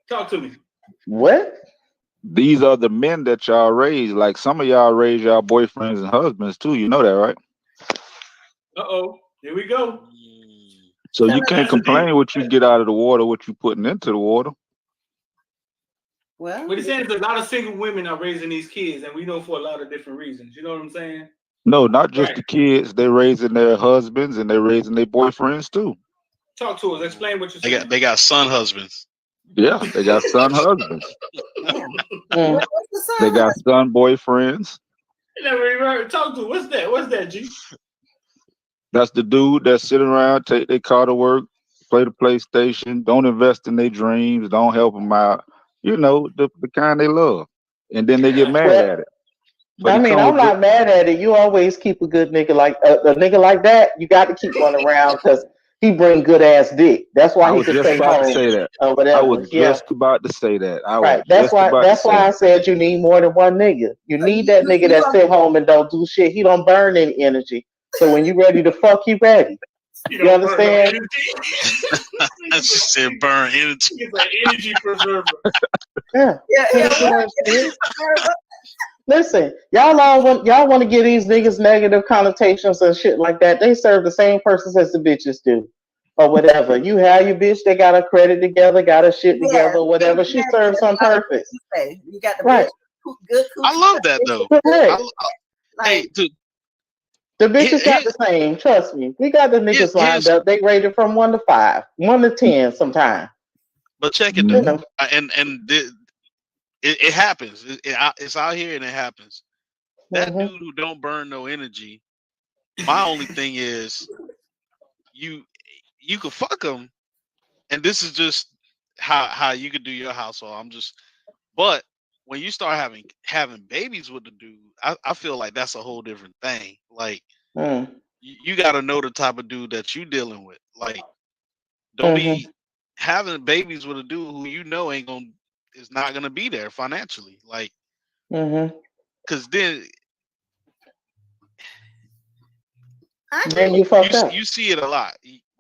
Talk to me. What? These are the men that y'all raise. Like some of y'all raise y'all boyfriends and husbands too. You know that, right? Uh-oh. Here we go. So Tell you us- can't That's a deep. complain what you get out of the water, what you putting into the water. Well, What he's saying is a lot of single women are raising these kids, and we know for a lot of different reasons. You know what I'm saying? No, not just Right. the kids. They raising their husbands and they raising their boyfriends too. Talk to us. Explain what you're They saying. got son husbands. Yeah, they got son husbands. damn. Mm. What's the They son? got son boyfriends. Never even heard. Talk to. What's that? What's that, G? That's the dude that sit around, take their car to work, play the PlayStation, don't invest in their dreams, don't help them out. You know, the kind they love. And then they get mad Well, at it. But I he mean, come I'm with good. not mad at it. You always keep a good nigga like a nigga like that. You got to keep one around because he bring good ass dick. That's I why he was can just stay about to home say that. or I whatever. was Yeah, just about to say that. I was right. That's just why. about to That's say why I that. said you need more than one nigga. You So need that nigga that sit home and don't do shit. He don't burn any energy. So when you ready to fuck, he ready. You You don't burn no understand? energy. I just said burn energy. It's an energy preserver. Yeah. Yeah, He yeah. ain't doing shit. What? Listen, y'all want to give these niggas negative connotations and shit like that. They serve the same purpose as the bitches do, or whatever. You have your bitch, they got her credit together, got her shit Yeah, together, or whatever. She exactly. serves some purpose, You say you got the right? bitch, good I coochie. love that though. Correct. Hey, Like, dude, The bitches got here, the same. Trust me, we got the niggas lined here's up. They rated from 1 to 5, 1 to 10, sometimes. but check it You though. know. It happens. It's out here and it happens. That Hmm. dude who don't burn no energy. My only thing is you can fuck him, and this is just how you could do your household. But when you start having babies with the dude, I feel like that's a whole different thing. Like Mm. you got to know the type of dude that you dealing with. Like don't Hmm. be having babies with a dude who you know is not gonna be there financially. Like Hmm. because then I Then agree. you fucked up. you see it a lot.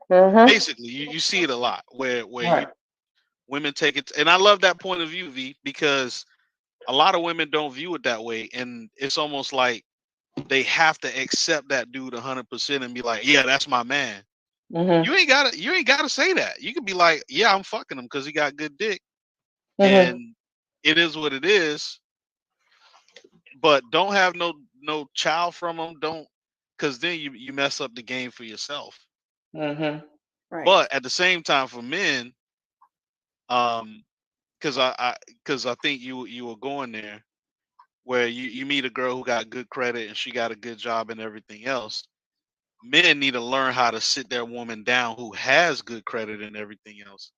Hmm. Basically, you see it a lot where Right. women take it, and I love that point of view, V, because a lot of women don't view it that way, and it's almost like they have to accept that dude 100% and be like, yeah, that's my man. Hmm. You ain't gotta say that. You can be like, yeah, I'm fucking him because he got good dick, Hmm. and it is what it is. But don't have no child from him. Don't, because then you mess up the game for yourself. Hmm. Right. But at the same time, for men, because I think you were going there where you meet a girl who got good credit and she got a good job and everything else. Men need to learn how to sit their woman down who has good credit and everything else,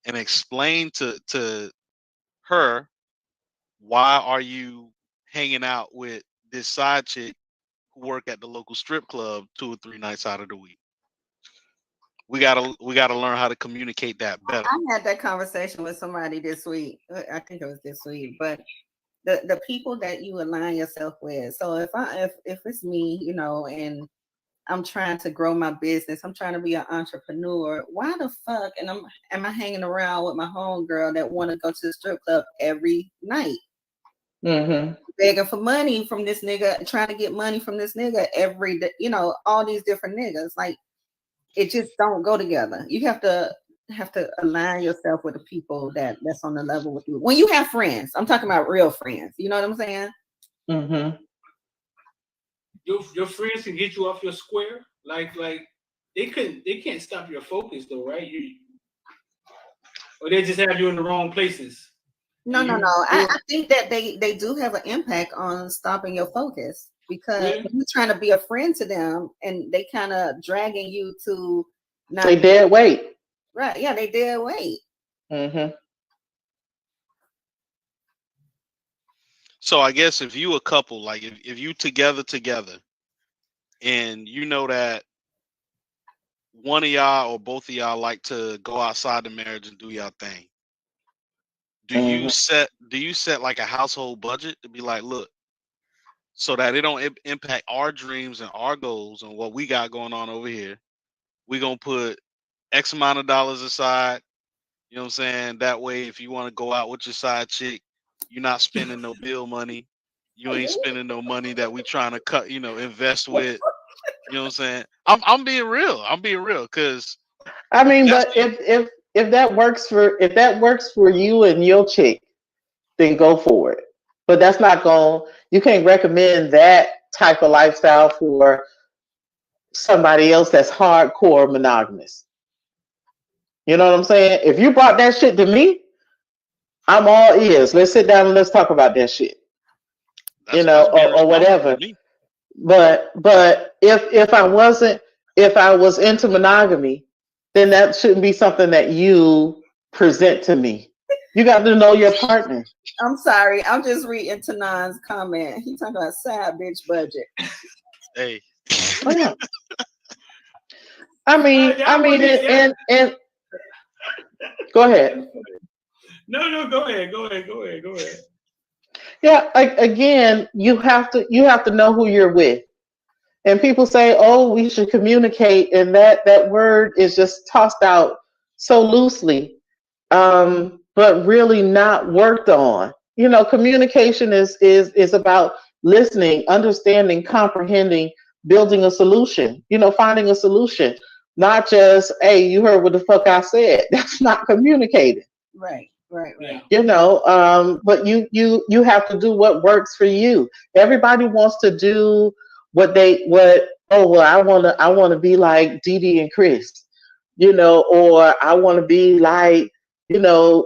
and explain to her, why are you hanging out with this side chick who work at the local strip club 2 or 3 nights out of the week? We gotta learn how to communicate that better. I had that conversation with somebody this week. I think it was this week, but the people that you align yourself with. So if it's me, and I'm trying to grow my business, I'm trying to be an entrepreneur. Why the fuck am I hanging around with my homegirl that want to go to the strip club every night? Hmm. Begging for money from this nigga, trying to get money from this nigga every day, all these different niggas. Like, it just don't go together. You have to align yourself with the people that's on the level with you. When you have friends, I'm talking about real friends. You know what I'm saying? Hmm. Your friends can get you off your square. Like they can't stop your focus though, right? Or they just have you in the wrong places. No. You I think that they do have an impact on stopping your focus, because really? you're trying to be a friend to them and they kind of dragging you to not They dead weight. right. Yeah, they did wait. Hmm. So I guess if you a couple, like if you together, and you know that one of y'all or both of y'all like to go outside the marriage and do y'all thing, do Hmm. you set like a household budget to be like, look, so that it don't impact our dreams and our goals and what we got going on over here, we gonna put X amount of dollars aside, You know what I'm saying? That way, if you want to go out with your side chick, you're not spending no bill money. You ain't spending no money that we trying to cut, invest with. You know what I'm saying? I'm being real. I'm being real because I mean, that's but if that works for you and your chick, then go for it. But that's not you can't recommend that type of lifestyle for somebody else that's hardcore monogamous. You know what I'm saying? If you brought that shit to me, I'm all ears. Let's sit down and let's talk about that shit. that's being Or responsible whatever. to me. But if I was into monogamy, then that shouldn't be something that you present to me. You got to know your partner. I'm sorry. I'm just reading Tanan's comment. He talking about side bitch budget. Hey. Oh, yeah. I mean, and go ahead. No, go ahead. Yeah, again, you have to know who you're with. And people say, "Oh, we should communicate," and that word is just tossed out so loosely, but really not worked on. Communication is about listening, understanding, comprehending, building a solution. Finding a solution, not just, "Hey, you heard what the fuck I said." That's not communicating. Right. But you have to do what works for you. Everybody wants to do oh, well, I want to be like Dee Dee and Chris, or I want to be like,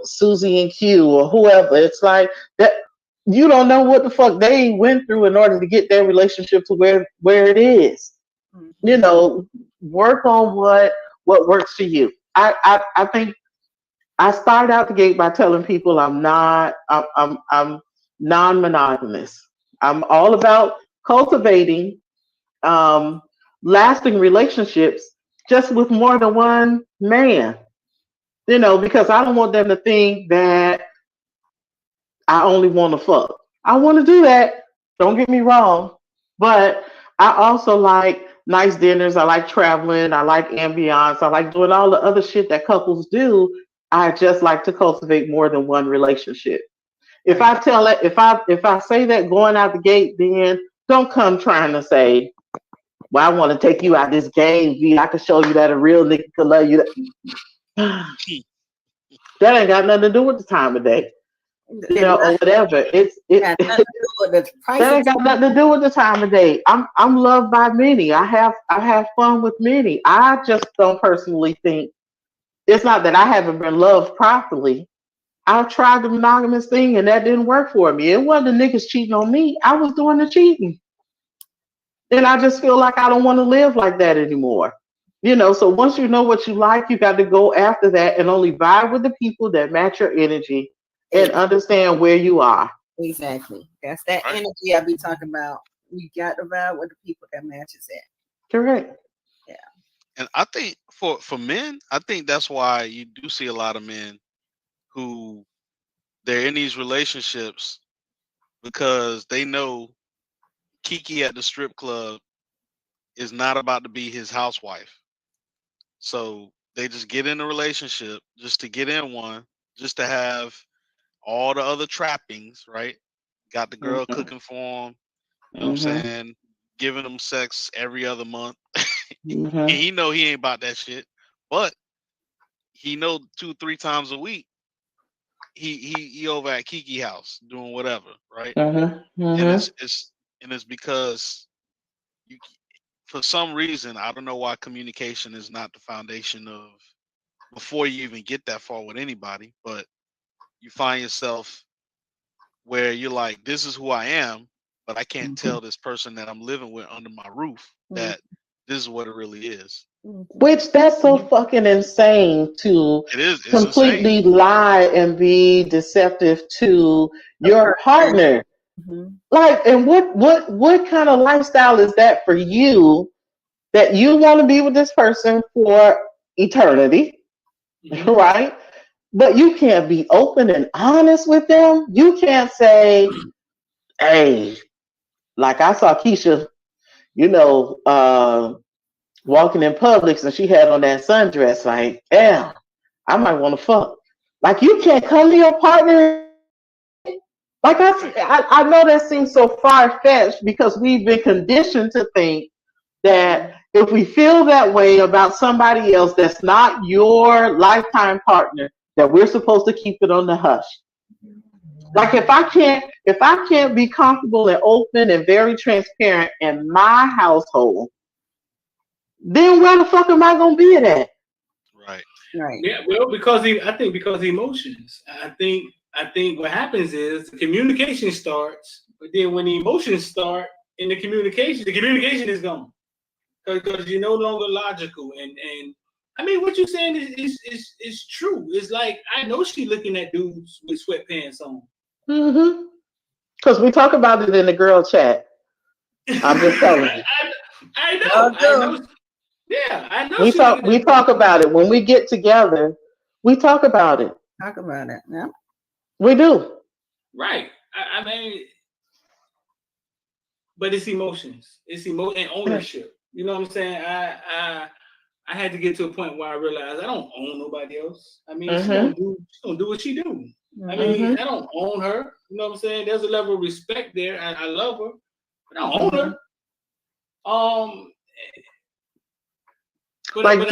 Susie and Q or whoever. It's like that. You don't know what the fuck they went through in order to get their relationship to where it is. Mm-hmm. Work on what works for you. I think I started out the gate by telling people I'm non-monogamous. I'm all about cultivating lasting relationships just with more than one man. Because I don't want them to think that I only want to fuck. I want to do that. Don't get me wrong. But I also like nice dinners. I like traveling. I like ambiance. I like doing all the other shit that couples do. I just like to cultivate more than one relationship. If I say that going out the gate, then don't come trying to say, "Well, I want to take you out this game, V. I can show you that a real nigga can love you." That ain't got nothing to do with the time of day, or whatever. That ain't got nothing to do with the time of day. I'm loved by many. I have fun with many. I just don't personally think it's not that I haven't been loved properly. I've tried the monogamous thing and that didn't work for me. It wasn't the niggas cheating on me. I was doing the cheating. And I just feel like I don't want to live like that anymore. So once you know what you like, you got to go after that and only vibe with the people that match your energy and understand where you are. Exactly. That's that energy I be talking about. You got to vibe with the people that matches it. Correct. Yeah. And I think for men, I think that's why you do see a lot of men who they're in these relationships because they know Kiki at the strip club is not about to be his housewife. So they just get in a relationship just to get in one, just to have all the other trappings, right? Got the girl cooking for him, you know what I'm saying? Giving him sex every other month. And he know he ain't about that shit, but he know 2-3 times a week he over at Kiki house doing whatever, right? And it's because you, for some reason, I don't know why communication is not the foundation of before you even get that far with anybody, but you find yourself where you're like, this is who I am, but I can't tell this person that I'm living with under my roof that this is what it really is. Which that's so fucking insane to completely insane. Lie and be deceptive to your partner. Like, and what kind of lifestyle is that for you that you want to be with this person for eternity, right? But you can't be open and honest with them. You can't say, "Hey, like I saw Keisha, walking in Publix and she had on that sundress, like, damn, I might want to fuck." Like you can't come to your partner. Like I know that seems so far fetched because we've been conditioned to think that if we feel that way about somebody else that's not your lifetime partner, that we're supposed to keep it on the hush. Like if I can't be comfortable and open and very transparent in my household, then where the fuck am I gonna be at? Right. Right. Yeah, well, I think because emotions. I think what happens is the communication starts, but then when the emotions start in the communication is gone because you're no longer logical. And I mean, what you're saying is true. It's like I know she looking at dudes with sweatpants on. Mm-hmm. Because we talk about it in the girl chat. I'm just telling you. I know. Yeah, I know. We talk about it when we get together. We talk about it. Talk about it. Yeah. We do. Right. I mean, but it's emotions. It's and ownership. You know what I'm saying? I had to get to a point where I realized I don't own nobody else. I mean, she gonna do what she do. I mean, I don't own her. You know what I'm saying? There's a level of respect there. I love her, but I don't own her. Like,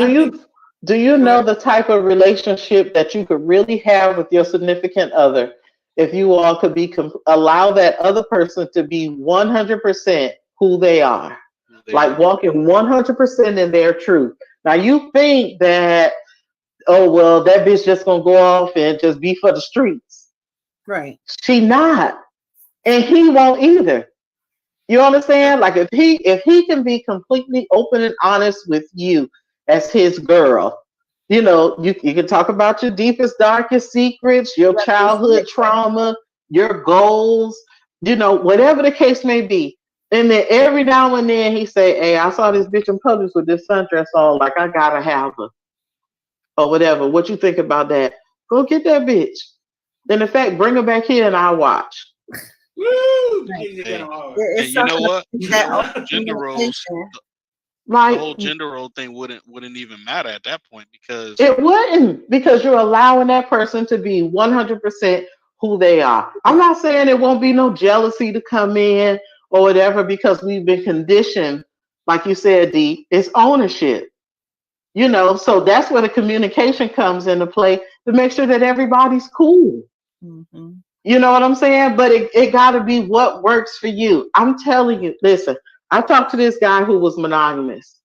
do you know the type of relationship that you could really have with your significant other if you all could allow that other person to be 100% who they are, walking 100% in their truth. Now you think that, oh well, that bitch just gonna go off and just be for the streets. Right. She not, and he won't either. You understand? Like if he can be completely open and honest with you as his girl, you know, you can talk about your deepest, darkest secrets, your childhood trauma, your goals, you know, whatever the case may be. And then every now and then he say, hey, I saw this bitch in public with this sundress on, like I gotta have her. Or whatever. What you think about that? Go get that bitch. And in fact, bring her back here and I'll watch. Woo! Hey, you know what? Gender roles. Like, the whole gender role thing wouldn't even matter at that point because it wouldn't, because you're allowing that person to be 100% who they are. I'm not saying there won't be no jealousy to come in or whatever, because we've been conditioned, like you said, Dee, it's ownership. You know, so that's where the communication comes into play to make sure that everybody's cool. Mm-hmm. You know what I'm saying? But it got to be what works for you. I'm telling you, listen, I talked to this guy who was monogamous.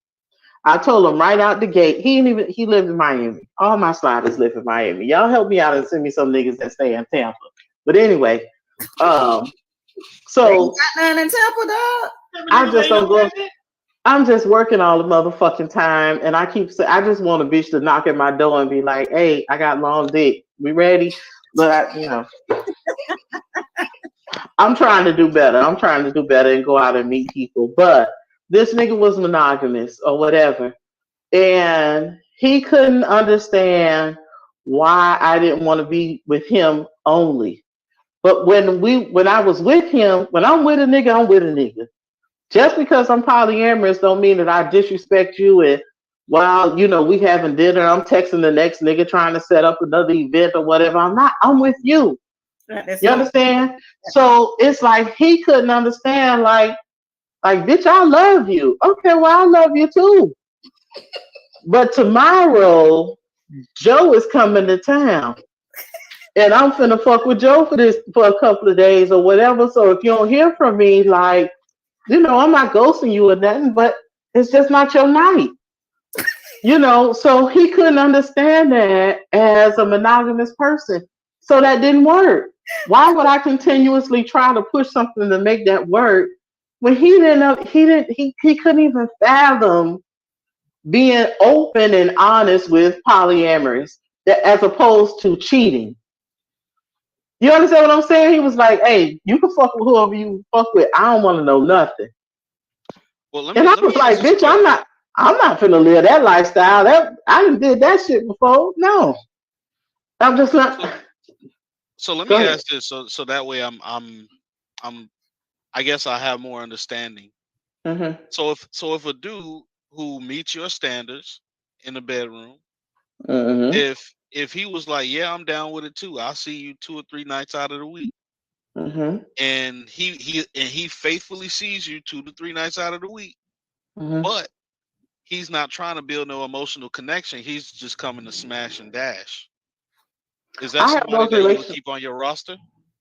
I told him right out the gate, he lived in Miami. All my sliders live in Miami. Y'all help me out and send me some niggas that stay in Tampa. But anyway, so got none in Tampa, dog. I just don't go. I'm just working all the motherfucking time, and I keep saying I just want a bitch to knock at my door and be like, "Hey, I got long dick. We ready?" But you know, I'm trying to do better. I'm trying to do better and go out and meet people. But this nigga was monogamous or whatever, and he couldn't understand why I didn't want to be with him only. But when I was with him, when I'm with a nigga, I'm with a nigga. Just because I'm polyamorous don't mean that I disrespect you and while, you know, we having dinner, I'm texting the next nigga trying to set up another event or whatever. I'm with you. You understand? So it's like he couldn't understand, like, bitch, I love you. Okay, well, I love you too. But tomorrow, Joe is coming to town. And I'm finna fuck with Joe for a couple of days or whatever. So if you don't hear from me, like, you know, I'm not ghosting you or nothing, but it's just not your night. You know, so he couldn't understand that as a monogamous person. So that didn't work. Why would I continuously try to push something to make that work when he couldn't even fathom being open and honest with polyamorous as opposed to cheating. You understand what I'm saying? He was like, hey, you can fuck with whoever you fuck with. I don't want to know nothing. Well, I was like, bitch, I'm not finna live that lifestyle. I done did that shit before. No. I'm just not. So let me ask this, so that way I guess I have more understanding. Mm-hmm. So if a dude who meets your standards in the bedroom, mm-hmm. if he was like, yeah, I'm down with it too. I'll see you 2 or 3 nights out of the week. Mm-hmm. And he faithfully sees you 2 to 3 nights out of the week, Mm-hmm. but he's not trying to build no emotional connection. He's just coming to smash and dash. Is that I have somebody those that you would relationships. keep on your roster?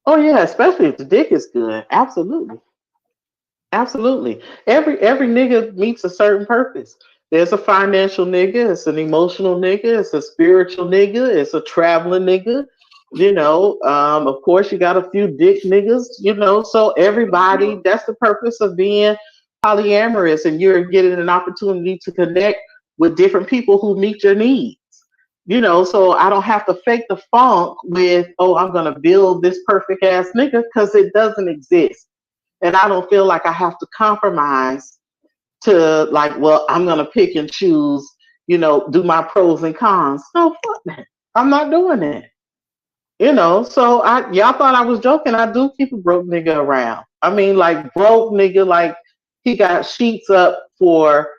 Oh yeah, especially if the dick is good. Absolutely. Absolutely. Every nigga meets a certain purpose. There's a financial nigga, it's an emotional nigga, it's a spiritual nigga, it's a traveling nigga. Of course you got a few dick niggas, so everybody, that's the purpose of being polyamorous, and you're getting an opportunity to connect with different people who meet your needs. So I don't have to fake the funk with, oh, I'm gonna build this perfect ass nigga, because it doesn't exist. And I don't feel like I have to compromise to like, well, I'm gonna pick and choose, do my pros and cons. No, fuck that. I'm not doing that. So y'all thought I was joking. I do keep a broke nigga around. I mean, like broke nigga, like he got sheets up for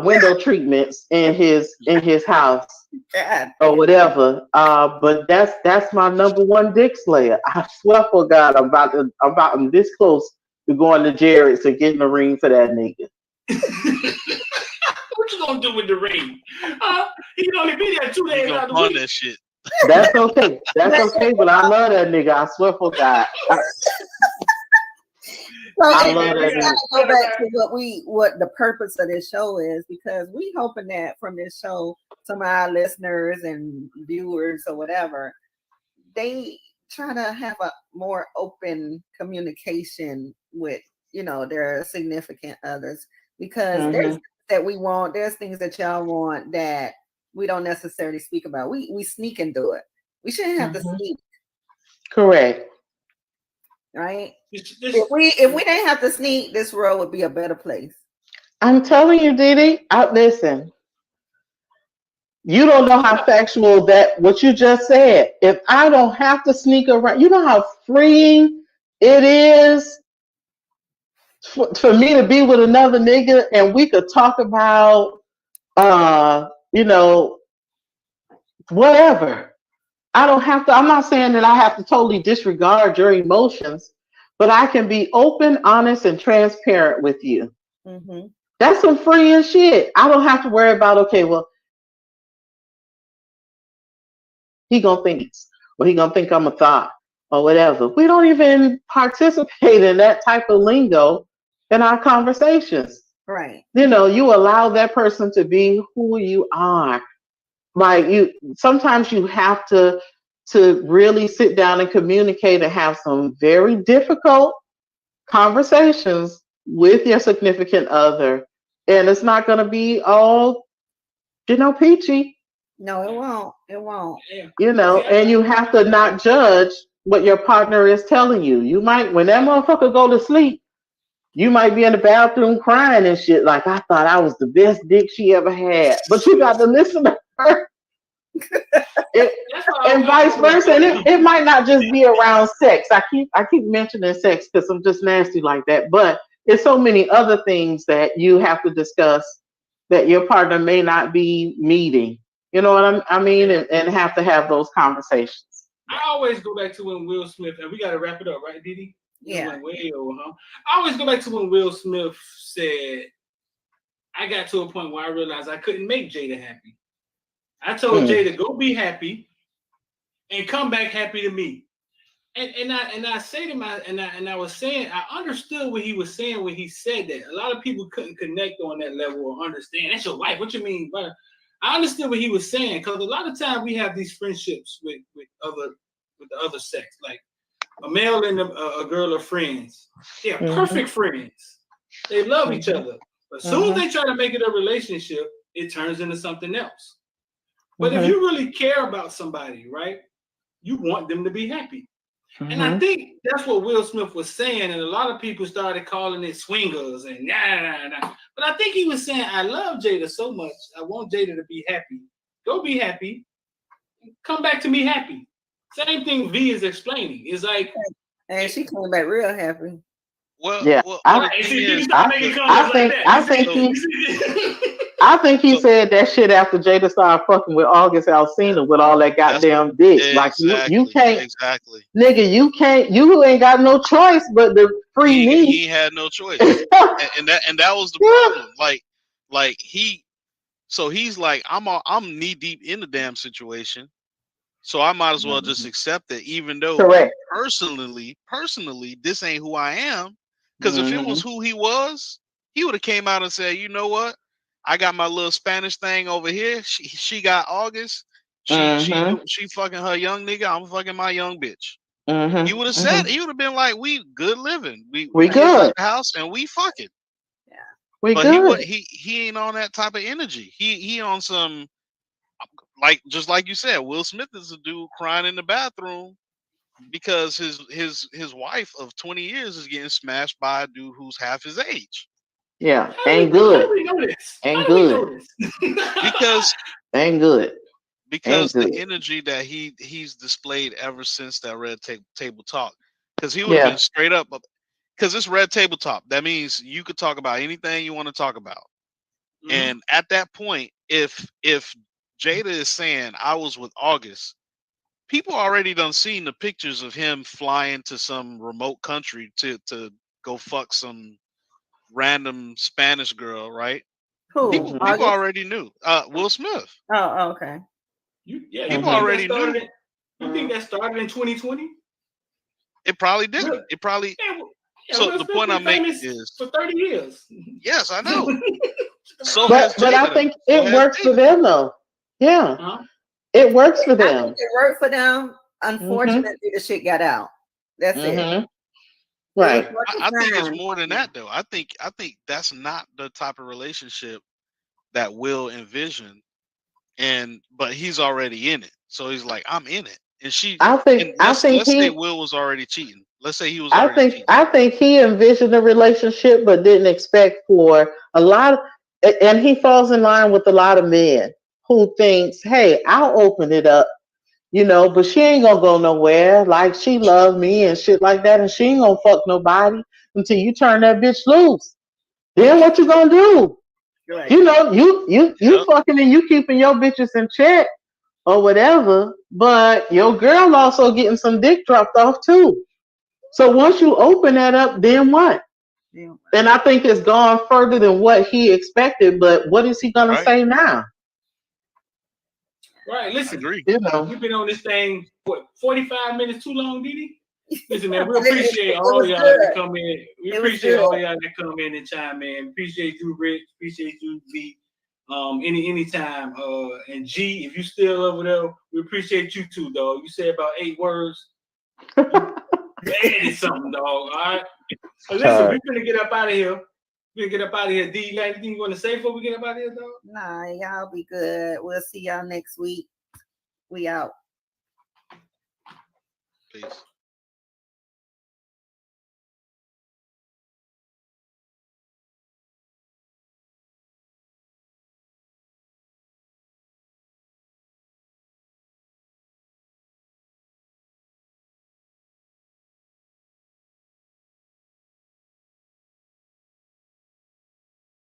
window treatments in his house. God. Or whatever. But that's my number one dick slayer. I swear for God, I'm this close to going to Jared's and getting a ring for that nigga. What you gonna do with the ring? He can only be there 2 You days gonna out of the pawn week. that shit. That's okay. That's okay. But I love that nigga. I swear for God. I love that nigga. Go back to what the purpose of this show is, because we hoping that from this show, some of our listeners and viewers or whatever, they try to have a more open communication with their significant others, because there's things that we want, there's things that y'all want that we don't necessarily speak about. We sneak and do it. We shouldn't have to sneak. Correct. Right? If we didn't have to sneak, this world would be a better place. I'm telling you, Didi. Listen. You don't know how factual that what you just said. If I don't have to sneak around, you know how freeing it is for me to be with another nigga and we could talk about whatever. I don't have to, I'm not saying that I have to totally disregard your emotions, but I can be open, honest, and transparent with you. Mm-hmm. That's some freeing shit. I don't have to worry about, okay, well, he gonna think, or he gonna think I'm a thought, or whatever. We don't even participate in that type of lingo in our conversations. Right. You allow that person to be who you are. Like sometimes you have to really sit down and communicate and have some very difficult conversations with your significant other. And it's not going to be all, peachy. No, it won't. It won't. And you have to not judge what your partner is telling you. You might, when that motherfucker go to sleep, you might be in the bathroom crying and shit like, I thought I was the best dick she ever had. But you got to listen to her. And vice versa. And it might not just be around sex. I keep mentioning sex because I'm just nasty like that. But there's so many other things that you have to discuss that your partner may not be meeting. You know what I mean? And have to have those conversations. I always go back to when Will Smith, and we got to wrap it up, right, Didi? Yeah. Way over, huh? I always go back to when Will Smith said, I got to a point where I realized I couldn't make Jada happy. I told Jada, go be happy and come back happy to me. And I say to I was saying, I understood what he was saying when he said that. A lot of people couldn't connect on that level or understand. That's your wife. What you mean? But I understood what he was saying, because a lot of times we have these friendships with the other sex. Like a male and a girl are friends. They are perfect friends. They love each other. But as soon as they try to make it a relationship, it turns into something else. But if you really care about somebody, right, you want them to be happy. And I think that's what Will Smith was saying. And a lot of people started calling it swingers and nah. But I think he was saying, I love Jada so much. I want Jada to be happy. Go be happy. Come back to me happy. Same thing V is explaining. It's like, and she came back real happy. Well, yeah. well, I I think he So- said that shit after Jada started fucking with August Alsina with all that That's goddamn dick. Like you can't, exactly. nigga, you ain't got no choice but to free me. He had no choice, and that was the problem. Like he's like, I'm knee deep in the damn situation, so I might as well just accept it, even though Correct. personally, this ain't who I am. Because if it was who he was, he would have came out and said, you know what, I got my little Spanish thing over here. She got August. She fucking her young nigga. I'm fucking my young bitch. He would have said, he would have been like, we good living. We We get good. out the house and we fucking. We But good. he ain't on that type of energy. He on some, like, just like you said, Will Smith is a dude crying in the bathroom because his wife of 20 years is getting smashed by a dude who's half his age. Yeah, How ain't do good. we know this? Ain't How do we good. know this? Because Ain't good. because Ain't the good. energy that he's displayed ever since that Red Table Talk, because he would have Yeah. been straight up, because it's Red Table Talk. That means you could talk about anything you want to talk about. And at that point, if Jada is saying I was with August, people already done seen the pictures of him flying to some remote country to go fuck some random Spanish girl, right? Who? People August? already knew. Will Smith. Oh, okay. You People think already that started knew. You think that started in 2020? It probably didn't. Really? It probably. Yeah, So Will the Smith point been I'm making famous is, for 30 years. yes, I know. So has But I Jada. think So it has works for Jada. them though. Yeah. Huh? It works for I them. think it worked for them. Unfortunately, the shit got out. That's it. Right. It was worth the I think it's time. more than that though. I think that's not the type of relationship that Will envision, but he's already in it. So he's like, I'm in it, and let's say Will was already cheating. Let's say he was already cheating. I think he envisioned a relationship but didn't expect for a lot and he falls in line with a lot of men who thinks, hey, I'll open it up, but she ain't gonna go nowhere. Like she loved me and shit like that, and she ain't gonna fuck nobody until you turn that bitch loose. Then what you gonna do? Right. You fucking and you keeping your bitches in check or whatever, but your girl also getting some dick dropped off too. So once you open that up, then what? Yeah. And I think it's gone further than what he expected, but what is he gonna say now? Right, listen. Agree. We've been on this thing, 45 minutes too long, Didi? Listen, man, we appreciate all y'all that come in. We appreciate all y'all that come in and chime in. Appreciate you, Rich. Appreciate you, V. Anytime. And G, if you still over there, we appreciate you too, dog. You said about 8 words. You added something, dog. All right. So listen, we're gonna get up out of here. D, you got anything you want to say before we get up out of here, dog? Nah, y'all be good. We'll see y'all next week. We out. Peace.